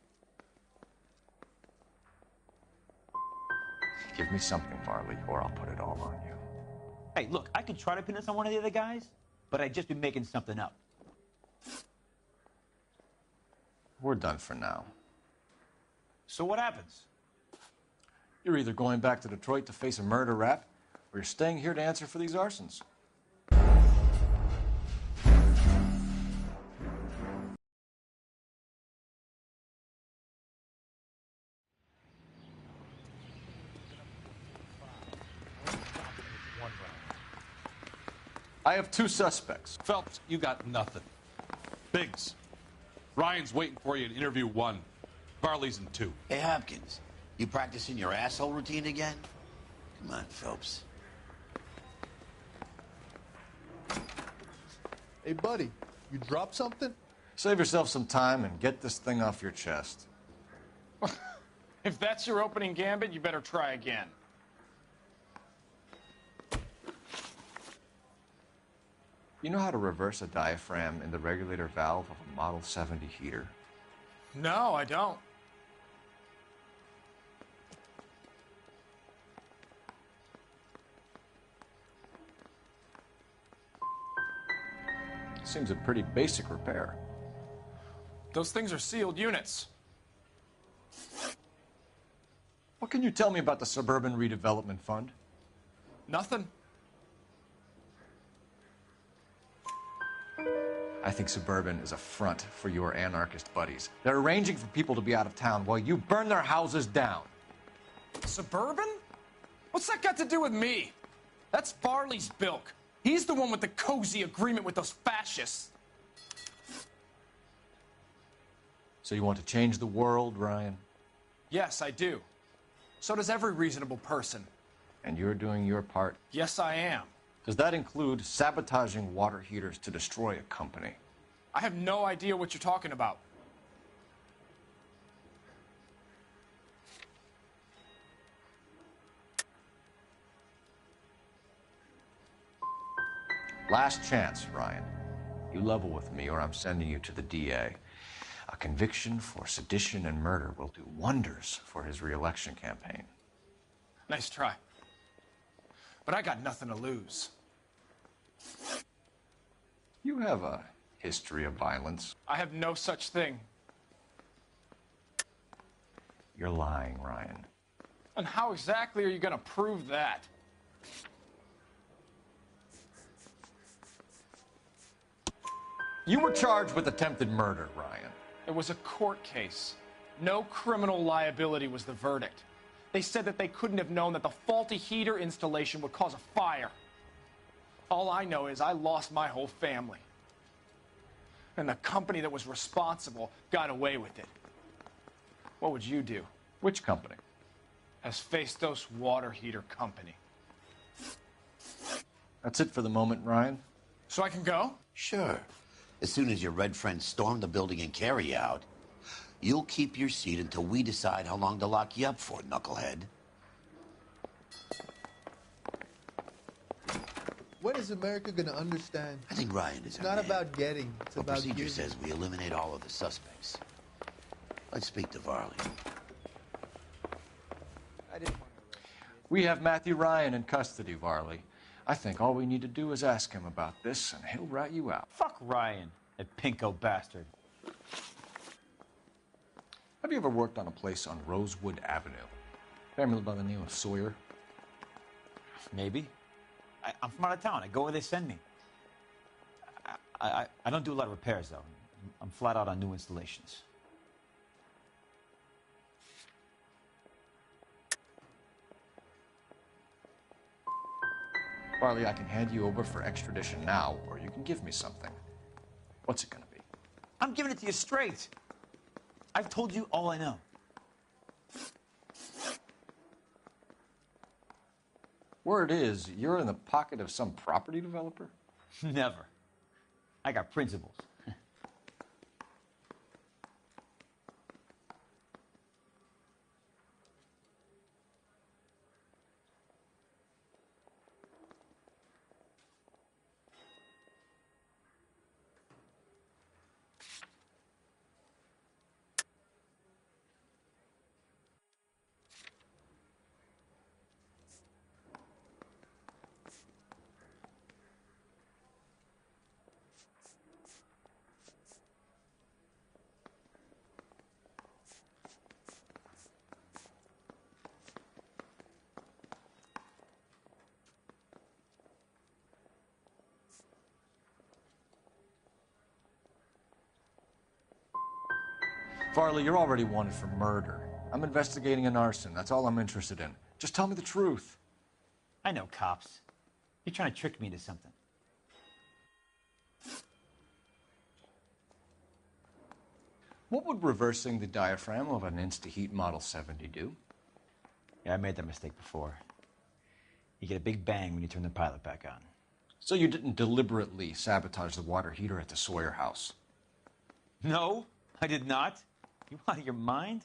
Give me something, Varley, or I'll put it all on you. Hey, look, I could try to pin this on one of the other guys, but I'd just be making something up. We're done for now. So what happens? You're either going back to Detroit to face a murder rap, or you're staying here to answer for these arsons. I have two suspects. Phelps, you got nothing. Biggs, Ryan's waiting for you in interview 1. Varley's in 2. Hey, Hopkins, you practicing your asshole routine again? Come on, Phelps. Hey, buddy, you dropped something? Save yourself some time and get this thing off your chest. If that's your opening gambit, you better try again. You know how to reverse a diaphragm in the regulator valve of a Model 70 heater? No, I don't. Seems a pretty basic repair. Those things are sealed units. What can you tell me about the Suburban Redevelopment Fund? Nothing. I think Suburban is a front for your anarchist buddies. They're arranging for people to be out of town while you burn their houses down. Suburban? What's that got to do with me? That's Varley's bilk. He's the one with the cozy agreement with those fascists. So you want to change the world, Ryan? Yes, I do. So does every reasonable person. And you're doing your part? Yes, I am. Does that include sabotaging water heaters to destroy a company? I have no idea what you're talking about. Last chance, Ryan. You level with me or I'm sending you to the DA. A conviction for sedition and murder will do wonders for his re-election campaign. Nice try. But I got nothing to lose. You have a history of violence. I have no such thing. You're lying, Ryan. And how exactly are you going to prove that? You were charged with attempted murder, Ryan. It was a court case. No criminal liability was the verdict. They said that they couldn't have known that the faulty heater installation would cause a fire. All I know is I lost my whole family. And the company that was responsible got away with it. What would you do? Which company? Hephaestus Water Heater Company. That's it for the moment, Ryan. So I can go? Sure. As soon as your red friends storm the building and carry out, You'll keep your seat until we decide how long to lock you up for, knucklehead. When is America going to understand? I think Ryan is It's not about getting, it's The about procedure giving. says we eliminate all of the suspects. Let's speak to Varley. We have Matthew Ryan in custody, Varley. I think all we need to do is ask him about this, and he'll rat you out. Fuck Ryan, that pinko bastard. Have you ever worked on a place on Rosewood Avenue? Family by the name of Sawyer? Maybe. I'm from out of town. I go where they send me. I don't do a lot of repairs, though. I'm flat out on new installations. Varley, I can hand you over for extradition now, or you can give me something. What's it gonna be? I'm giving it to you straight. I've told you all I know. Word is, you're in the pocket of some property developer? Never. I got principles. Varley, you're already wanted for murder. I'm investigating an arson. That's all I'm interested in. Just tell me the truth. I know cops. You're trying to trick me into something. What would reversing the diaphragm of an Instaheat Model 70 do? Yeah, I made that mistake before. You get a big bang when you turn the pilot back on. So you didn't deliberately sabotage the water heater at the Sawyer house? No, I did not. You out of your mind?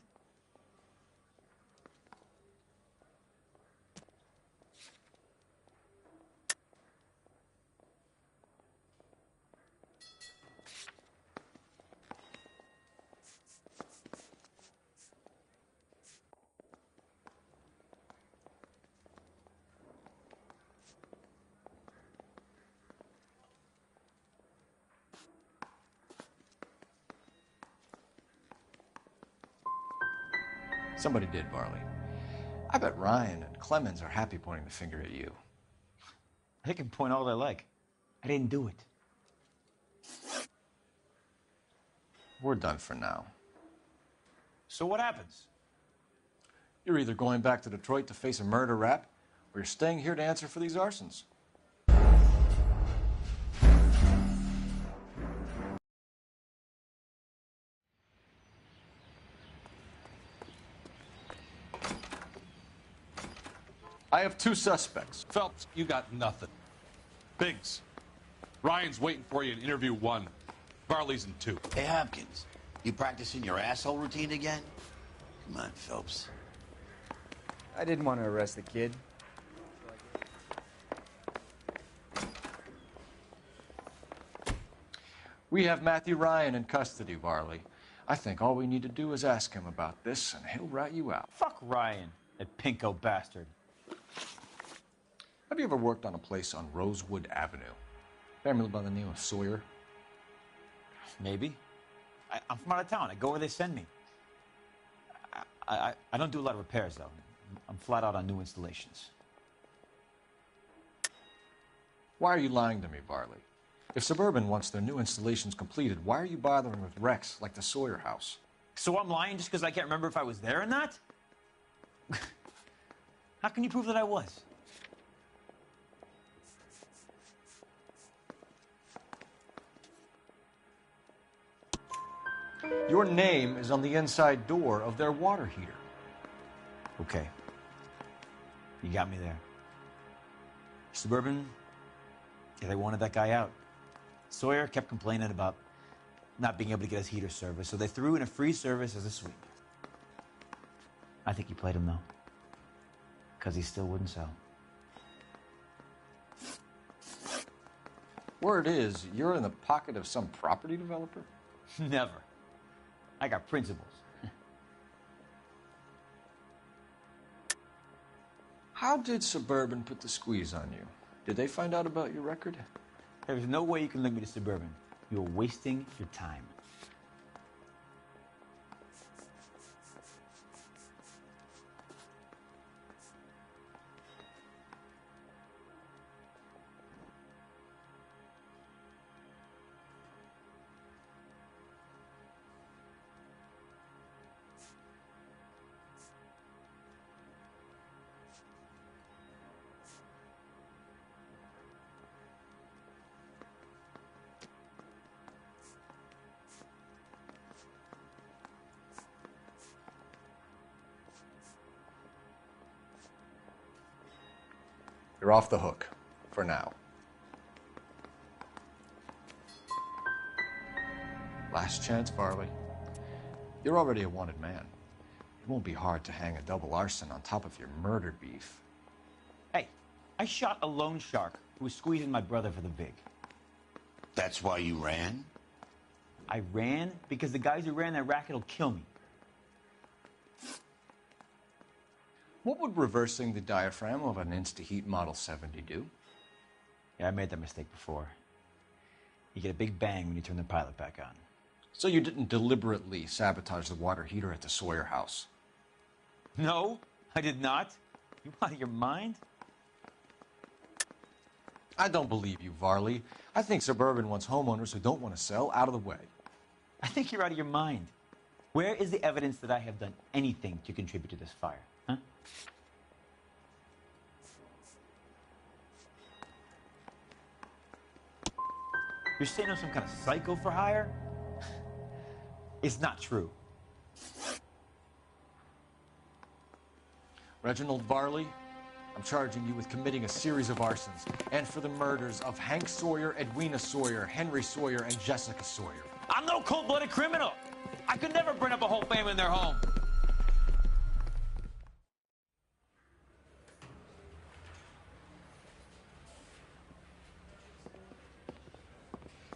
Somebody did, Varley. I bet Ryan and Clemens are happy pointing the finger at you. They can point all they like. I didn't do it. We're done for now. So what happens? You're either going back to Detroit to face a murder rap, or you're staying here to answer for these arsons. I have two suspects. Phelps, you got nothing. Biggs, Ryan's waiting for you in interview 1. Varley's in 2. Hey, Hopkins, you practicing your asshole routine again? Come on, Phelps. I didn't want to arrest the kid. We have Matthew Ryan in custody, Varley. I think all we need to do is ask him about this, and he'll rat you out. Fuck Ryan, that pinko bastard. Have you ever worked on a place on Rosewood Avenue? Family by the name of Sawyer? Maybe. I'm from out of town. I go where they send me. I don't do a lot of repairs, though. I'm flat out on new installations. Why are you lying to me, Varley? If Suburban wants their new installations completed, why are you bothering with wrecks like the Sawyer house? So I'm lying just because I can't remember if I was there or not? How can you prove that I was? Your name is on the inside door of their water heater. Okay. You got me there. Suburban, yeah, they wanted that guy out. Sawyer kept complaining about not being able to get his heater service, so they threw in a free service as a sweep. I think he played him, though, because he still wouldn't sell. Word is, you're in the pocket of some property developer? Never. I got principles. How did Suburban put the squeeze on you? Did they find out about your record? There's no way you can link me to Suburban. You're wasting your time. You're off the hook, for now. Last chance, Varley. You're already a wanted man. It won't be hard to hang a double arson on top of your murder beef. Hey, I shot a loan shark who was squeezing my brother for the vig. That's why you ran? I ran because the guys who ran that racket will kill me. What would reversing the diaphragm of an Insta-Heat Model 70 do? Yeah, I made that mistake before. You get a big bang when you turn the pilot back on. So you didn't deliberately sabotage the water heater at the Sawyer house? No, I did not. You out of your mind? I don't believe you, Varley. I think Suburban wants homeowners who don't want to sell out of the way. I think you're out of your mind. Where is the evidence that I have done anything to contribute to this fire? Huh? You're saying I'm some kind of psycho for hire? It's not true. Reginald Varley, I'm charging you with committing a series of arsons and for the murders of Hank Sawyer, Edwina Sawyer, Henry Sawyer, and Jessica Sawyer. I'm no cold-blooded criminal. I could never burn up a whole family in their home.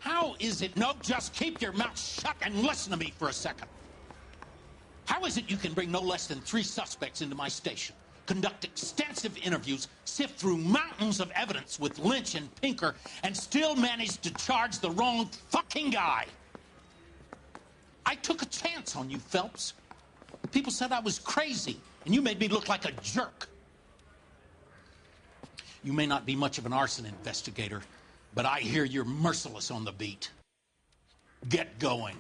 How is it? No, just keep your mouth shut and listen to me for a second. How is it you can bring no less than 3 suspects into my station, conduct extensive interviews, sift through mountains of evidence with Lynch and Pinker, and still manage to charge the wrong fucking guy? I took a chance on you, Phelps. People said I was crazy, and you made me look like a jerk. You may not be much of an arson investigator, but I hear you're merciless on the beat. Get going.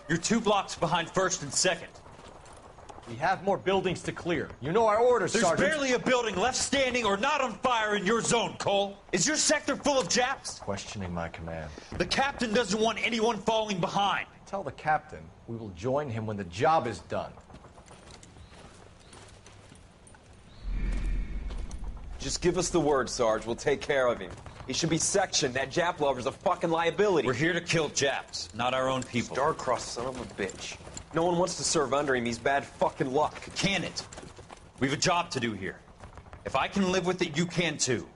You're 2 blocks behind 1st and 2nd. We have more buildings to clear. You know our orders, There's Sergeant. barely a building left standing or not on fire in your zone, Cole. Is your sector full of Japs? Questioning my command. The captain doesn't want anyone falling behind. Tell the captain we will join him when the job is done. Just give us the word, Sarge. We'll take care of him. He should be sectioned. That Jap lover's a fucking liability. We're here to kill Japs, not our own people. Star-crossed son of a bitch. No one wants to serve under him. He's bad fucking luck. Can it? We have a job to do here. If I can live with it, you can too.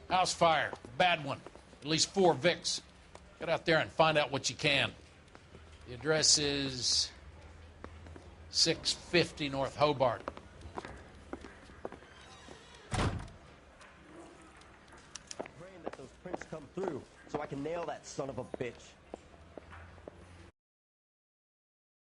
House fire. Bad one. At least 4 Vicks. Get out there and find out what you can. The address is 650 North Hobart. Praying that those prints come through so I can nail that son of a bitch.